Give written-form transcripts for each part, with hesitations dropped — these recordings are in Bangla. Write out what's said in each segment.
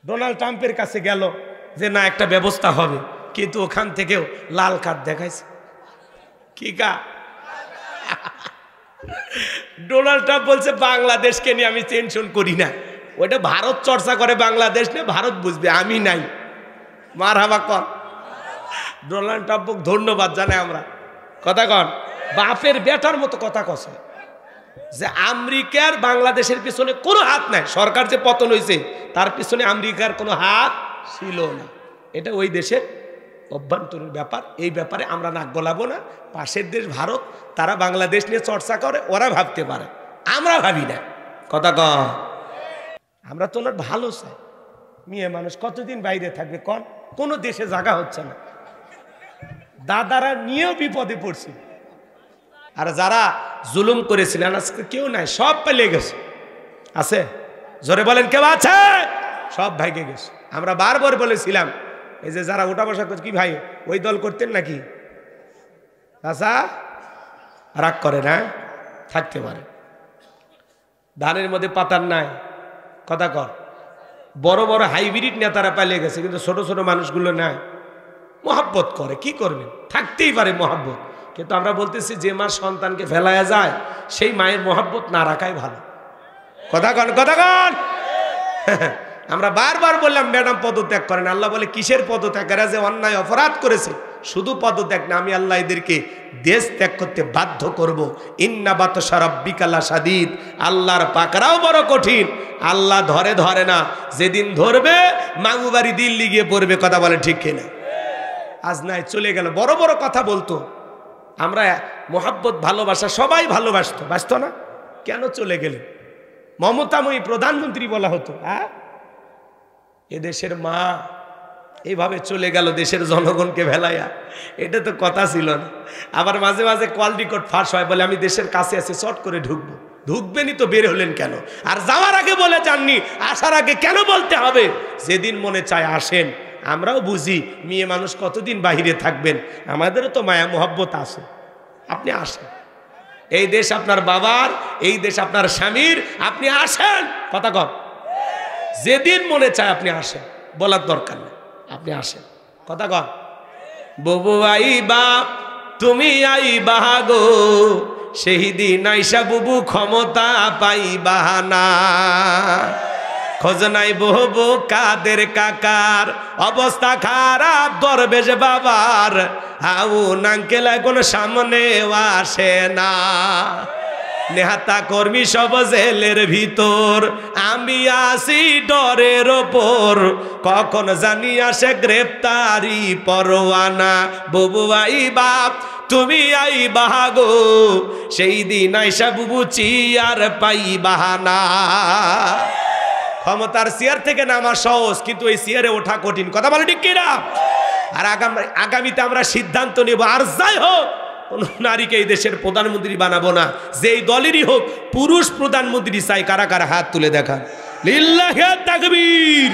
ডোনাল্ড ট্রাম্পের কাছে গেল যে না একটা ব্যবস্থা হবে, কিন্তু ওখান থেকেও লাল কার্ড দেখাইছে। কি কার্ড? ডোনাল্ড ট্রাম্প বলছে বাংলাদেশকে নিয়ে আমি টেনশন করি না, ওটা ভারত চর্চা করে, বাংলাদেশ নিয়ে ভারত বুঝবে, আমি নাই। মারহাবা কর। ডোনাল্ড ট্রাম্প ধন্যবাদ জানাই আমরা। কথা কন, বাপের বেটার মতো কথা কছে যে আমেরিকার বাংলাদেশের পিছনে কোনো হাত নাই। সরকার যে পতন হয়েছে তার পিছনে আমেরিকার কোনো হাত ছিল না, এটা ওই দেশের অভ্যন্তরীণ ব্যাপার। এই ব্যাপারে আমরা নাক গলাবো না। পাশের দেশ ভারত, তারা বাংলাদেশ নিয়ে চর্চা করে, ওরা ভাবতে পারে, আমরা ভাবি না। কথা কন, আমরা তো ওনার ভালো চাই। মেয়ে মানুষ কতদিন বাইরে থাকবে কন? কোনো দেশে জায়গা হচ্ছে না, দাদারা নিয়েও বিপদে পড়ছে। আর যারা জুলুম করেছিলেন আজকে কেউ নাই, সব পালিয়ে গেছে। আছে? জোরে বলেন, কেউ আছে? সব ভাইকে গেছে। আমরা বারবার বলেছিলাম, এই যে যারা ওঠা বসা করছে, কি ভাই ওই দল করতেন নাকি? আচ্ছা, রাগ করে না, থাকতে পারে। ধানের মধ্যে পাতার নাই। কথা কর, বড় বড় হাইব্রিড নেতারা পালিয়ে গেছে, কিন্তু ছোট ছোট মানুষগুলো নাই। মহাব্বত করে, কি করবেন, থাকতেই পারে মহাব্বত। কিন্তু আমরা বলতেছি যে মা সন্তানকে ফেলায়া যায়, সেই মায়ের মহাব্বত না রাখাই ভালো। কথা কন, কথা কন। আমরা বারবার বললাম ম্যাডাম পদত্যাগ করেন। আল্লাহ বলে কিসের পদত্যাগ? এরা যে অন্যায় অপরাধ করেছে, শুধু পদত্যাগ না, আমি আল্লাহ এদেরকে দেশ ত্যাগ করতে বাধ্য করব। ইন্না বাতশা রাব্বিকা লাশাদীদ, আল্লাহর পাকড়াও বড় কঠিন। আল্লাহ ধরে ধরে না, যেদিন ধরবে মাগুবাড়ি দিল্লি গিয়ে পড়বে। কথা বলে ঠিক কিনা? আজ নাই, চলে গেল। বড় বড় কথা বলতো, আমরা মোহাব্বত ভালোবাসা সবাই ভালোবাসতো, বাসতো না? কেন চলে গেলেন? মমতাময়ী প্রধানমন্ত্রী বলা হতো। হ্যাঁ, এদেশের মা এইভাবে চলে গেল দেশের জনগণকে ভেলাইয়া, এটা তো কথা ছিল না। আবার মাঝে মাঝে কল রেকর্ড ফাঁস হয়, বলে আমি দেশের কাছে আছি, চট করে ঢুকবো। ঢুকবেনই তো, বের হলেন কেন? আর যাওয়ার আগে বলে যাননি, আসার আগে কেন বলতে হবে? যেদিন মনে চায় আসেন। আমরাও বুঝি মেয়ে মানুষ কতদিন বাহিরে থাকবেন, আমাদেরও তো মায়া মোহব্বত আছে। আপনি আসেন, এই দেশ আপনার বাবার, এই দেশ আপনার স্বামীর, আপনি আসেন। কথা কর, যেদিন মনে চায় আপনি আসেন, বলার দরকার নেই, আপনি আসেন। কথা কর, ববু আইবা তুমি আইবা গো, সেই দিন আইসা বুবু ক্ষমতা পাইবা না। খোঁজ নাই বহু কাদের কাকার, অবস্থা খারাপ দরবেশ বাবার, হাউ নাঙ্কেল এখন সামনে আসে না। নেহাতা কর্মী সব জেলের ভিতর, আমি আসি ডরের ওপর, কখন জানি আসে গ্রেপ্তারি পরোয়ানা। বুবু আইবা তুমি আইবা গো, সেই দিন আইসা বুবু চিয়ার পাইবা না। ক্ষমতার চেয়ার থেকে নামা সহজ, কিন্তু এই চেয়ারে ওঠা কঠিন। কথা বলে ঠিক কিনা? আর আগামীতে আমরা সিদ্ধান্ত নেব, আর যাই হোক কোন নারীকে এই দেশের প্রধানমন্ত্রী বানাবো না। যেই দলেরই হোক, পুরুষ প্রধানমন্ত্রী চাই। কারা কারা হাত তুলে দেখান। লিল্লাহি তাকবীর।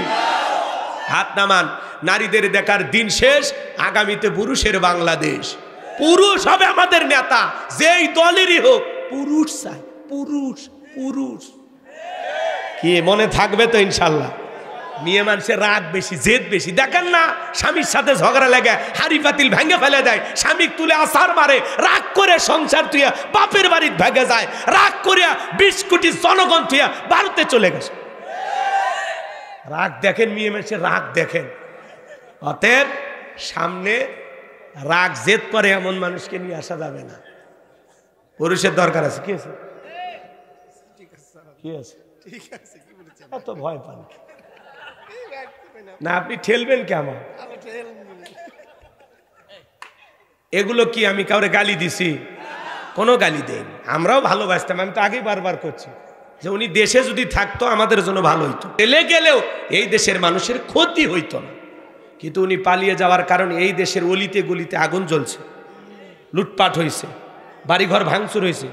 হাত নামান। নারীদের দেখার দিন শেষ, আগামীতে পুরুষের বাংলাদেশ। পুরুষ হবে আমাদের নেতা, যেই দলেরই হোক, পুরুষ চাই। পুরুষ, পুরুষ। কি মনে থাকবে তো ইনশাল্লাহ? মেয়ে মানুষের রাগ বেশি, জেদ বেশি। দেখেন না, স্বামীর সাথে ঝগড়া লেগে হাড়ি পাতিল ভেঙে ফেলে দেয়, স্বামী তুলে আসার মারে, রাগ করে সংসার তুইয়া বাপের বাড়ির ভেঙে যায়, রাগ করিয়া 20 কোটি জনগণ তুইয়া ভারতে চলে গেছে। রাগ দেখেন, মেয়ে মানুষের রাগ দেখেন। অতএব সামনে রাগ জেদ করে এমন মানুষকে নিয়ে আসা যাবে না। পুরুষের দরকার আছে। কি আছে? কি আছে? এত ভয় পান না, আপনি ঠেলবেন কেমন? এগুলো কি আমি কাউরে গালি দিছি? কোনো গালি দেয়নি। আমরাও ভালোবাসতাম। আমি তো আগেই বারবার করছি যে উনি দেশে যদি থাকতো আমাদের জন্য ভালো হইতো, এলে গেলেও এই দেশের মানুষের ক্ষতি হইতো না। কিন্তু উনি পালিয়ে যাওয়ার কারণে এই দেশের অলিতে গলিতে আগুন জ্বলছে, লুটপাট হয়েছে, বাড়িঘর ভাঙচুর হয়েছে।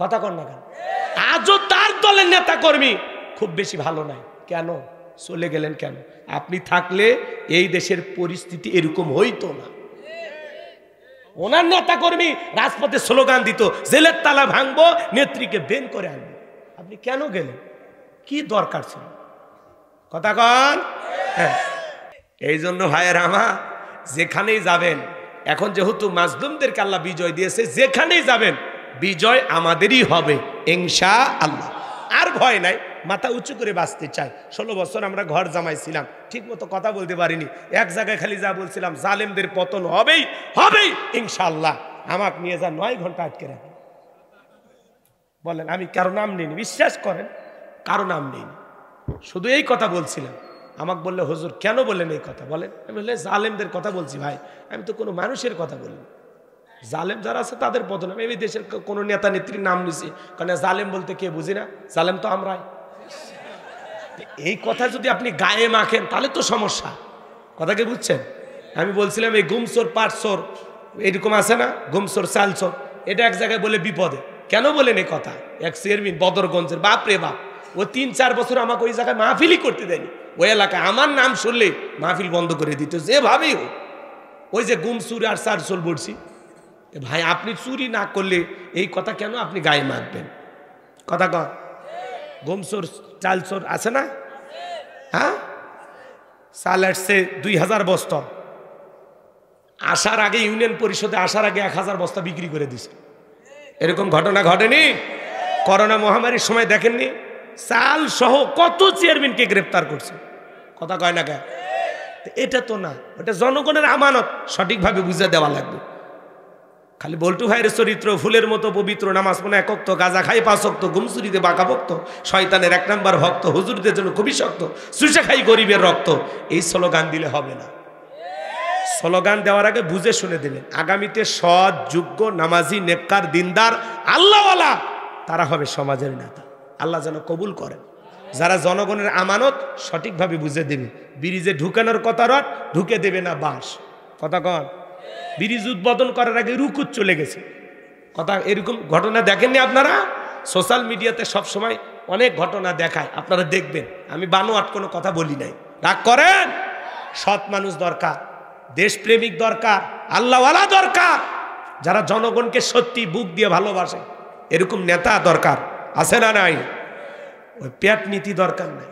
কথা কর না কেন? আজও তার দলের নেতা কর্মী খুব বেশি ভালো নাই। কেন চলে গেলেন? কেন? আপনি থাকলে এই দেশের পরিস্থিতি এরকম হইতো না। ওনার নেতা কর্মী রাজপথে স্লোগান দিত, জেলের তালা ভাঙবো, নেত্রীকে বেন করে আনবো। আপনি কেন গেলেন? কি দরকার ছিল? কথা কন। হ্যাঁ, এই জন্য ভাইয়ের আমার যেখানেই যাবেন, এখন যেহেতু মাজলুমদেরকে আল্লাহ বিজয় দিয়েছে, যেখানেই যাবেন বিজয় আমাদেরই হবে ইনশাআল্লাহ। আর ভয় নাই, মাথা উঁচু করে বাঁচতে চাই। 16 বছর আমরা ঘর জামাইছিলাম, ঠিক মতো কথা বলতে পারিনি, এক জায়গায় খালি যা বলছিলাম জালেমদের পতন হবেই হবেই ইনশাআল্লাহ। আমাকে নিয়ে যা 9 ঘন্টা আটকে রাখেন। বলেন আমি কারো নাম নিইনি, বিশ্বাস করেন কারো নাম নিইনি, শুধু এই কথা বলছিলাম। আমাকে বললে হুজুর কেন বললেন এই কথা? বলেন। আমি বললে জালেমদের কথা বলছি। ভাই আমি তো কোনো মানুষের কথা বলিনি, জালেম যারা আছে তাদের পতন। আমি এই দেশের কোনো নেতা নেত্রীর নাম নিছি, কারণ জালেম বলতে কে বুঝি না, জালেম তো আমরাই। এই কথা যদি আপনি গায়ে মাখেন তাহলে তো সমস্যা। কথা কি বুঝছেন? আমি বলছিলাম এই গুমসোর পাটসোর এরকম আছে না, গুমসোর চালসোর, এটা এক জায়গায় বলে বিপদে। কেন বলেন এই কথা? এক চেয়ারম্যান বদরগঞ্জের, বাপ রে বাপ, ও 3-4 বছর আমাকে ওই জায়গায় মাহফিলই করতে দেয়নি। ওই এলাকায় আমার নাম শুনলে মাহফিল বন্ধ করে দিত, যেভাবেই হোক। ওই যে গুমসুর আর চারসোল বলছি, ভাই আপনি চুরি না করলে এই কথা কেন আপনি গায়ে মাখবেন? কথা কন। গুমসোর চালসোর আছে না? হ্যাঁ, চাল আসছে 2000 বস্তা, আসার আগে ইউনিয়ন পরিষদে আসার আগে 1000 বস্তা বিক্রি করে দিছে। এরকম ঘটনা ঘটেনি? করোনা মহামারীর সময় দেখেননি? চাল সহ কত চেয়ারম্যানকে গ্রেফতার করছে। কথা কয় না কেন? এটা তো না, ওটা জনগণের আমানত, সঠিকভাবে বুঝে দেওয়া লাগবে। খালি বল্টু ভাইয়ের চরিত্র ফুলের মতো পবিত্র, নামাজ পড়ে 1 ওয়াক্ত, গাঁজা খাই 5 ওয়াক্ত, গুমসুরিতে বাঁকা ভক্ত, শয়তানের 1 নম্বর ভক্ত, হুজুরদের জন্য খুবই শক্ত, চুষে খাই গরিবের রক্ত। এই স্লোগান দিলে হবে না। স্লোগান দেওয়ার আগে বুঝে শুনে দিলেন, আগামীতে সৎ, যোগ্য, নামাজি, নেককার, দিনদার, আল্লাহওয়ালা তারা হবে সমাজের নেতা। আল্লাহ যেন কবুল করেন। যারা জনগণের আমানত সঠিকভাবে বুঝে দেবে। ব্রিজে ঢুকানোর কথা রড, ঢুকে দেবে না বাঁশ। কথা কন। ব্রিজ উদ্বোধন করার আগে রুকুত চলে গেছে। কথা, এরকম ঘটনা দেখেননি আপনারা? সোশ্যাল মিডিয়াতে সব সময় অনেক ঘটনা দেখায়, আপনারা দেখবেন। আমি বানোয়াট কোনো কথা বলি নাই, রাগ করেন। সৎ মানুষ দরকার, দেশপ্রেমিক দরকার, আল্লাহওয়ালা দরকার, যারা জনগণকে সত্যি বুক দিয়ে ভালোবাসে, এরকম নেতা দরকার। আছে না নাই? ওই পেট নীতি দরকার নাই।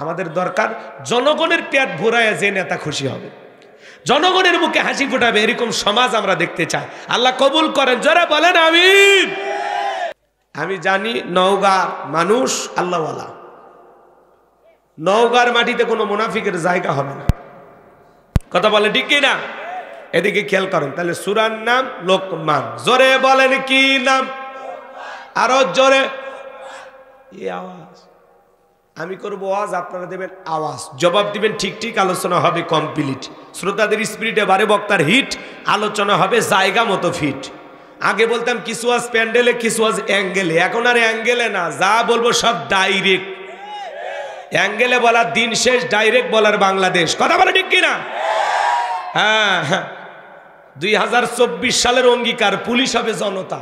আমাদের দরকার জনগণের পেট ভরায় যে নেতা খুশি হবে, জনগণের মুখে হাসি ফোটাবে, এরকম সমাজ আমরা দেখতে চাই। আল্লাহ কবুল করেন, যারা বলেন আমিন। আমি জানি নওগাঁর মানুষ আল্লাহওয়ালা, নওগাঁর মাটিতে কোনো মুনাফিকের জায়গা হবে না। কথা বলেন ঠিক কি না? এদিকে খেয়াল করেন। তাহলে সূরার নাম লোকমান। জোরে বলেন কি নাম? আরো জোরে। এই আওয়াজ আমি করব, আওয়াজ আপনারা দেবেন আওয়াজ, জবাব দিবেন ঠিক ঠিক, আলোচনা হবে কমপ্লিট। শ্রোতাদের স্পিরিটে বারে, বক্তার হিট, আলোচনা হবে জায়গা মতো ফিট। আগে বলতাম কিছু আজ প্যান্ডেলে, কিছু আজ অ্যাঙ্গেলে, এখন আর অ্যাঙ্গেলে না, যা বলবো সব ডাইরেক্ট। অ্যাঙ্গেলে বলার দিন শেষ, ডাইরেক্ট বলার বাংলাদেশ। কথা বলে ঠিক কিনা? হ্যাঁ হ্যাঁ, 2024 সালের অঙ্গীকার, পুলিশ হবে জনতা।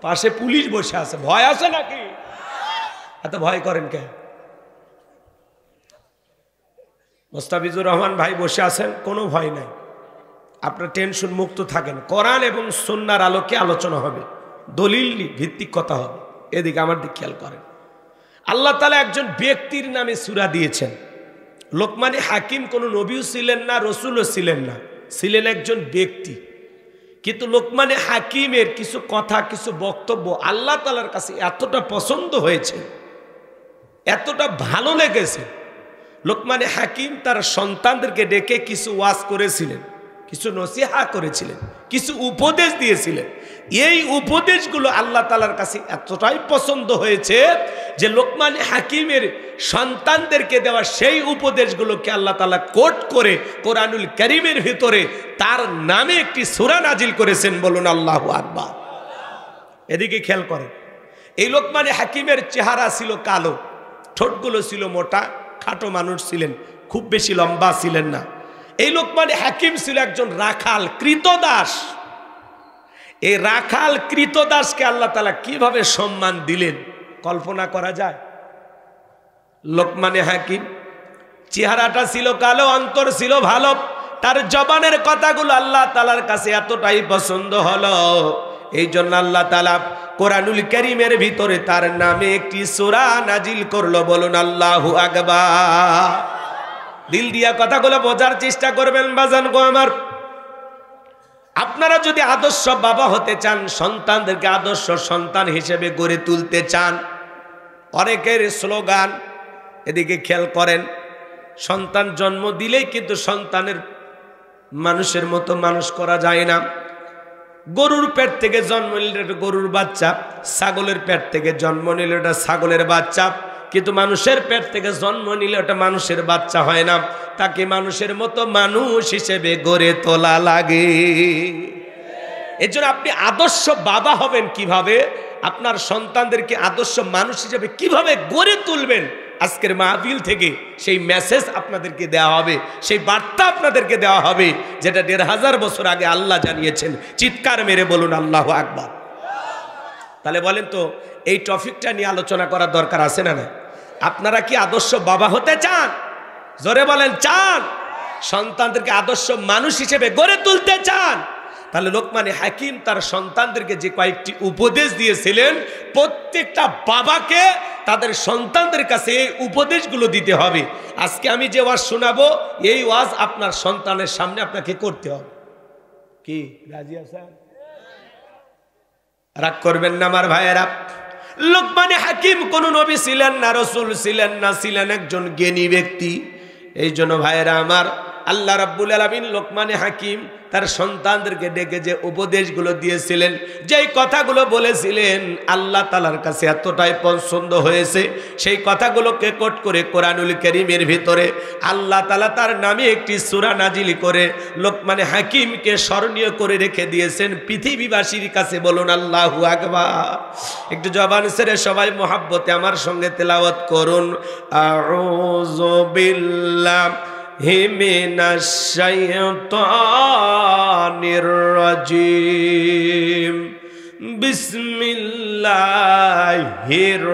পাশে পুলিশ বসে আছে, ভয় আছে নাকি? এত ভয় করেন কে? মোস্তাফিজুর রহমান ভাই বসে আছেন, কোনো ভয় নাই, আপনার টেনশন মুক্ত থাকেন। কোরআন এবং সুন্নাহর আলোকে আলোচনা হবে, দলিল ভিত্তিক কথা হবে। এদিকে আমার দিক খেয়াল করেন। আল্লাহ তাআলা একজন ব্যক্তির নামে সূরা দিয়েছেন। লোকমানে হাকিম কোনো নবীও ছিলেন না, রসুলও ছিলেন না, ছিলেন একজন ব্যক্তি। কিন্তু লোকমানে হাকিমের কিছু কথা, কিছু বক্তব্য আল্লাহ তাআলার কাছে এতটা পছন্দ হয়েছে, এতটা ভালো লেগেছে, লোকমানে হাকিম তার সন্তানদেরকে ডেকে কিছু ওয়াজ করেছিলেন, কিছু নসিহা করেছিলেন, কিছু উপদেশ দিয়েছিলেন। এই উপদেশগুলো আল্লাহ তাআলার কাছে এতটাই পছন্দ হয়েছে যে লোকমানে হাকিমের সন্তানদেরকে দেওয়া সেই উপদেশগুলোকে আল্লাহ তাআলা কোট করে কোরআনুল কারীমের ভিতরে তার নামে একটি সূরা নাজিল করেছেন। বলুন আল্লাহু আকবার। এদিকে খেয়াল করেন। এই লোকমানে হাকিমের চেহারা ছিল কালো, ঠোঁটগুলো ছিল মোটা, খাটো মানুষ ছিলেন, খুব বেশি লম্বা ছিলেন না। এই লোকমানে হাকিম ছিল একজন রাখাল, কৃতদাস। এই রাখাল কৃতদাসকে আল্লাহ তাআলা কিভাবে সম্মান দিলেন কল্পনা করা যায়? লোকমানে হাকিম চেহারাটা ছিল কালো, অন্তর ছিল ভালো, তার জবানের কথাগুলো আল্লাহ তাআলার কাছে এতটাই পছন্দ হলো, এই জন্য আল্লাহ তাআলা কোরআনুল কারীমের ভিতরে তার নামে একটি সূরা নাজিল করলো। বলুন আল্লাহু আকবার। দিল দিয়া কথাগুলো বোঝার চেষ্টা করবেন বাজান গো আমার। আপনারা যদি আদর্শ বাবা হতে চান, সন্তানদেরকে আদর্শ সন্তান হিসেবে গড়ে তুলতে চান, অনেকের স্লোগান, এদিকে খেয়াল করেন, সন্তান জন্ম দিলেই কিন্তু সন্তানের মানুষের মতো মানুষ করা যায় না। গরুর পেট থেকে জন্ম নিলে এটা গরুর বাচ্চা, ছাগলের পেট থেকে জন্ম নিলে এটা ছাগলের বাচ্চা, কিন্তু মানুষের পেট থেকে জন্ম নিলে ওটা মানুষের বাচ্চা হয় না। তাকে মানুষের মতো মানুষ হিসেবে গড়ে তোলা লাগে। এর জন্য আপনি আদর্শ বাবা হবেন কিভাবে, আপনার সন্তানদেরকে আদর্শ মানুষ হিসেবে কিভাবে গড়ে তুলবেন, আজকের মাহফিল থেকে সেই মেসেজ আপনাদেরকে দেওয়া হবে, সেই বার্তা আপনাদেরকে দেওয়া হবে, যেটা ১৫০০ বছর আগে আল্লাহ জানিয়েছেন। চিৎকার মেরে বলুন আল্লাহু আকবার। তাহলে বলেন তো, এই টপিকটা নিয়ে আলোচনা করার দরকার আছে না না? আপনারা কি আদর্শ বাবা হতে চান? জোরে বলেন চান? সন্তানদেরকে আদর্শ মানুষ হিসেবে গড়ে তুলতে চান? তাহলে লোকমান হাকিম তার সন্তানদেরকে যে কয়েকটি উপদেশ দিয়েছিলেন, প্রত্যেকটা বাবাকে তাদের সন্তানদের কাছে এই উপদেশগুলো দিতে হবে। আজকে আমি যে ওয়াজ শোনাবো, এই ওয়াজ আপনার সন্তানের সামনে আপনাকে করতে হবে। কি রাজি আছেন? রাগ করবেন না আমার ভাইয়েরা। লোকমান হাকিম কোন নবী ছিলেন না, রাসূল ছিলেন না, ছিলেন একজন জ্ঞানী ব্যক্তি। এই জন্য ভাইয়েরা আমার, আল্লাহ রাব্বুল আলামিন লোকমান হাকিম তার সন্তানদেরকে ডেকে যে উপদেশগুলো দিয়েছিলেন, যেই কথাগুলো বলেছিলেন, আল্লাহ তাআলার কাছে এতটাই পছন্দ হয়েছে, সেই কথাগুলোকে কোট করে কোরআনুল কারীমের ভিতরে আল্লাহ তাআলা তার নামে একটি সূরা নাজিল করে লোকমান হাকিমকে স্মরণীয় করে রেখে দিয়েছেন পৃথিবীবাসীর কাছে। বলুন আল্লাহু আকবার। একটু জবান ছেড়ে সবাই মহব্বতে আমার সঙ্গে তেলাওয়াত করুন, আউযু বিল্লাহি মিনাশ শাইতানির রাজিম, বিসমিল্লাহির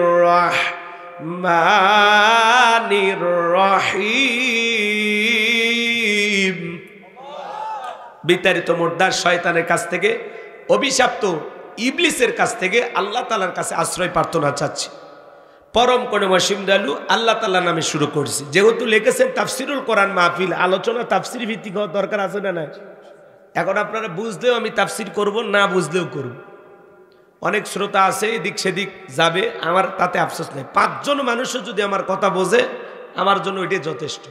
রাহমানির রহিম। বিতাড়িত মুর্দার শয়তানের কাছ থেকে, অভিশপ্ত ইবলিসের কাছ থেকে আল্লাহ তাআলার কাছে আশ্রয় প্রার্থনা চাচ্ছি। পরম কোন মসিম দয়ালু আল্লাহ তাআলা নামে শুরু করছি। যেহেতু লিখেছেন তাফসিরুল কোরআন মাহফিল, আলোচনা তাফসির ভিত্তিক হওয়ার দরকার আছে না না? এখন আপনারা বুঝলেও আমি তাফসির করব, না বুঝলেও করব। অনেক শ্রোতা আছে এদিক সেদিক যাবে, আমার তাতে আফসোস নেই। ৫ জন মানুষও যদি আমার কথা বোঝে, আমার জন্য এটাই যথেষ্ট।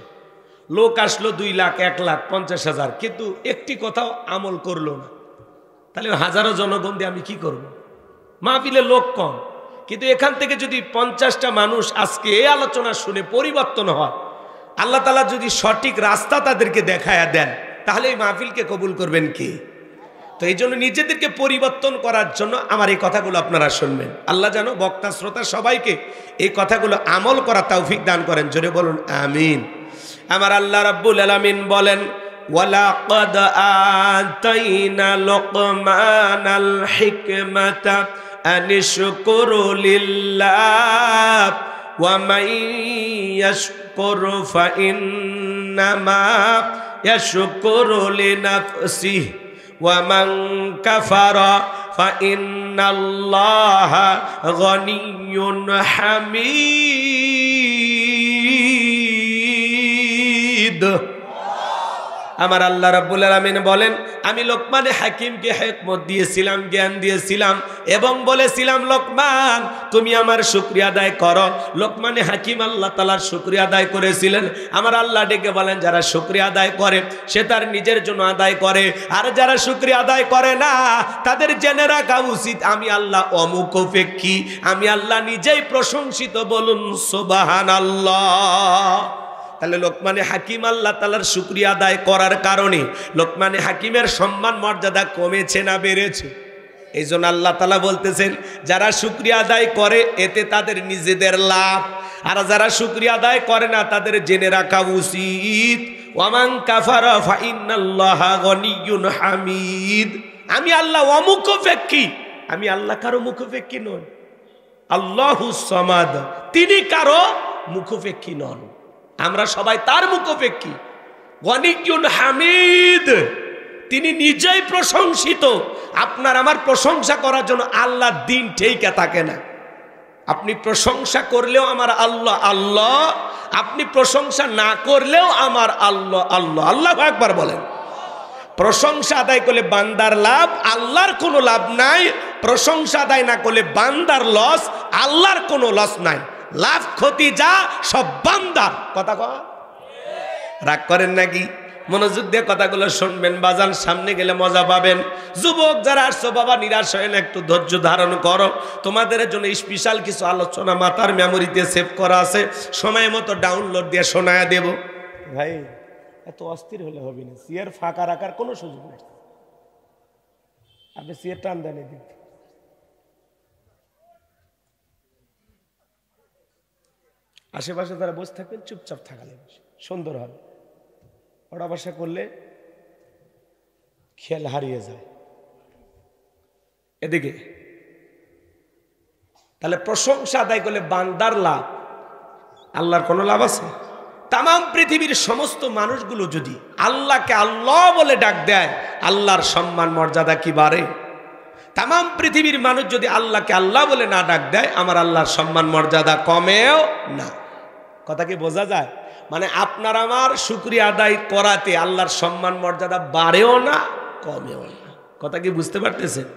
লোক আসলো ২ লাখ, ১ লাখ, ৫০,০০০, কিন্তু একটি কথাও আমল করলো না, তাহলে হাজারো জনগণ দিয়ে আমি কি করব? মাহফিলে লোক কম, কিন্তু এখান থেকে যদি ৫০টা মানুষ আজকে এই আলোচনা শুনে পরিবর্তন হয়, আল্লাহ তাআলা যদি সঠিক রাস্তা তাদেরকে দেখায়া দেন, তাহলে এই মাহফিলকে কবুল করবেন কে? তো এই জন্য নিজেদেরকে পরিবর্তন করার জন্য আমার এই কথাগুলো আপনারা শুনবেন। আল্লাহ যেন বক্তা শ্রোতা সবাইকে এই কথাগুলো আমল করা তৌফিক দান করেন। জোরে বলুন আমিন। আমার আল্লাহ রাব্বুল আলামিন বলেন, ওয়ালাকাদ আতাইনা লুকমানাল হিকমাতা আনিশকুরু লিল্লাহ ওয়া মান ইয়াশকুরু ফাইন্নামা ইয়াশকুরু লিনাফসিহি ওয়া মান কাফারা ফাইন্নাল্লাহা গনিয়্যুন হামিদ। আমার আল্লাহ রাব্বুল আলামিন বলেন, আমি লোকমান হাকিমকে হিকমত দিয়েছিলাম, জ্ঞান দিয়েছিলাম এবং বলেছিলাম, লোকমান তুমি আমার শুকরিয়া আদায় করো। লোকমান হাকিম আল্লাহ তাআলার শুকরিয়া আদায় করেছিলেন। আমার আল্লাহ ডেকে বলেন, যারা শুকরিয়া আদায় করে সে তার নিজের জন্য আদায় করে, আর যারা শুকরিয়া আদায় করে না তাদের জেনে রাখা উচিত আমি আল্লাহ অমুখাপেক্ষী, আমি আল্লাহ নিজেই প্রশংসিত। বলুন সুবহানাল্লাহ। তাহলে লোকমানে হাকিম আল্লাহ তাআলার শুকরিয়া আদায় করার কারণে লোকমানে হাকিমের সম্মান মর্যাদা কমেছে না বেড়েছে? এই জন্য আল্লাহ তাআলা বলতেছেন, যারা শুকরিয়া আদায় করে এতে তাদের নিজেদের লাভ, আর যারা শুকরিয়া আদায় করে না তাদের জেনে রাখা উচিত ওয়া মান কাফারা ফাইন্নাল্লাহা গনিয়্যুন হামিদ। আমি আল্লাহ অমুখাপেক্ষী, আমি আল্লাহ কারো মুখাপেক্ষী নই। আল্লাহুস সামাদ, তিনি কারো মুখাপেক্ষী নন, আমরা সবাই তার মুখাপেক্ষী। গনিয়্যুন হামিদ, তিনি নিজেই প্রশংসিত। আপনার আমার প্রশংসা করার জন্য আল্লাহর দিন ঠিকই থাকে না। আপনি প্রশংসা করলেও আমার আল্লাহ আল্লাহ, আপনি প্রশংসা না করলেও আমার আল্লাহ আল্লাহ। আল্লাহু আকবার বলেন। প্রশংসা আদায় করলে বান্দার লাভ, আল্লাহর কোনো লাভ নাই। প্রশংসা আদায় না করলে বান্দার লস, আল্লাহর কোনো লস নাই। লাভ ক্ষতি যা সব বান্দার। কথা কয় রাগ করেন নাকি? মনোযোগ দিয়ে কথাগুলো শুনবেন বাজান, সামনে গেলে মজা পাবেন। যুবক যারা আসছো বাবা, নিরাশ হয় না, একটু ধৈর্য ধারণ করো। তোমাদের জন্য স্পেশাল কিছু আলোচনা মাথার মেমোরিতে সেভ করা আছে, সময় মতো ডাউনলোড দিয়ে শোনায়া দেব। ভাই এত অস্থির হলে হবে না, সিয়ার ফাঁকা রাখার কোনো সুযোগ নেই। আপনি সিয়ার টান দেন এদিক, আশেপাশে যারা বসে থাকবেন চুপচাপ থাকালে সুন্দর হবে। ওরা বাসা করলে খেয়াল হারিয়ে যায়। এদিকে তাহলে প্রশংসা আদায় করলে বান্দার লাভ, আল্লাহর কোনো লাভ আছে? তাম পৃথিবীর সমস্ত মানুষগুলো যদি আল্লাহকে আল্লাহ বলে ডাক দেয়, আল্লাহর সম্মান মর্যাদা কি বাড়ে? তাম পৃথিবীর মানুষ যদি আল্লাহকে আল্লাহ বলে না ডাক দেয়, আমার আল্লাহর সম্মান মর্যাদা কমেও না। কথা কি বোঝা যায়? মানে আপনার আমার শুকরিয়া আদায় করাতে আল্লাহর সম্মান মর্যাদা বাড়েও না কমেও না। কথা কি বুঝতে পারতেছেন?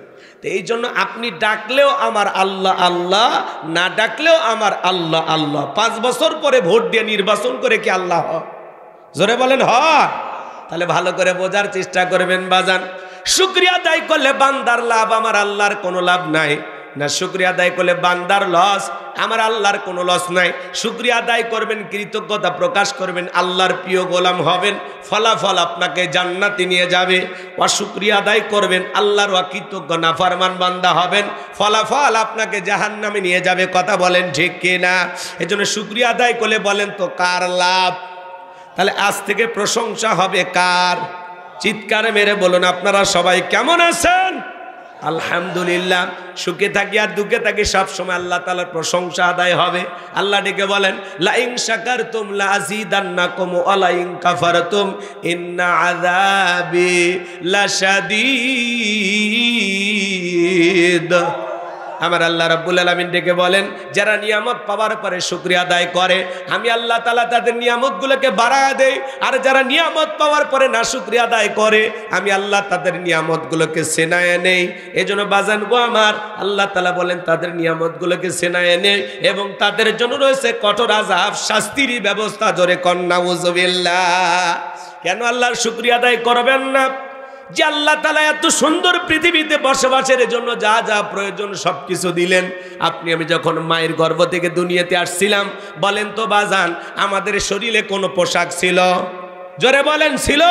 তো এই জন্য আপনি ডাকলেও আমার আল্লাহ আল্লাহ, না ডাকলেও আমার আল্লাহ আল্লাহ। 5 বছর পরে ভোট দিয়ে নির্বাচন করে কি আল্লাহ হয়? জোরে বলেন হয়? তাহলে ভালো করে বোঝার চেষ্টা করবেন বাজান। শুকরিয়া আদায় করলে বান্দার লাভ, আমার আল্লাহর কোনো লাভ নাই। না শুকরিয়া আদায় করলে বান্দার লস, আমার আল্লাহর কোনো লস নাই। শুকরিয়া আদায় করবেন, কৃতজ্ঞতা প্রকাশ করবেন, আল্লাহর প্রিয় গোলাম হবেন, ফলাফল আপনাকে জান্নাতে নিয়ে যাবে। অশুকরিয়া আদায় করবেন, আল্লাহর অকৃতজ্ঞ নাফরমান বান্দা হবেন, ফলাফল আপনাকে জাহান্নামে নিয়ে যাবে। কথা বলেন ঠিক কিনা? এজন্য শুকরিয়া আদায় করলে বলেন তো কার লাভ? তাহলে আজ থেকে প্রশংসা হবে কার? চিৎকারে মেরে বলুন আপনারা সবাই কেমন আছেন? আলহামদুলিল্লাহ। সুখে থাকি আর দুঃখে থাকি সব সময় আল্লাহ তাআলার প্রশংসা আদায় হবে। আল্লাহ ডেকে বলেন লা ইন শাকারতুম লা আযীদান্নাকুম ওয়া লা ইন কাফারতুম ইন্না আযাবি লাশাদীদ। আমার আল্লাহ রাব্বুল আলামিন ডেকে বলেন, যারা নিয়ামত পাওয়ার পরে শুকরিয়া আদায় করে, আমি আল্লাহ তাআলা তাদের নিয়ামতগুলোকে বাড়ায়া দেই। আর যারা নিয়ামত পাওয়ার পরে না শুকরিয়া আদায় করে, আমি আল্লাহ তাদের নিয়ামতগুলোকে সেনায় নেই। এজন্য বাজান গো আমার, আল্লাহ তাআলা বলেন তাদের নিয়ামতগুলোকে সেনায় নেই এবং তাদের জন্য রয়েছে কঠোর আযাব, শাস্তির ব্যবস্থা। জোরে কন নাউযুবিল্লাহ। কেন আল্লাহর শুকরিয়া আদায় করবেন না? যে আল্লাহ তাআলা এত সুন্দর পৃথিবীতে বসবাসের জন্য যা যা প্রয়োজন সবকিছু দিলেন। আপনি আমি যখন মায়ের গর্ভ থেকে দুনিয়াতে আসছিলাম, বলেন তো বাজান, আমাদের শরীরে কোনো পোশাক ছিল? জোরে বলেন ছিল?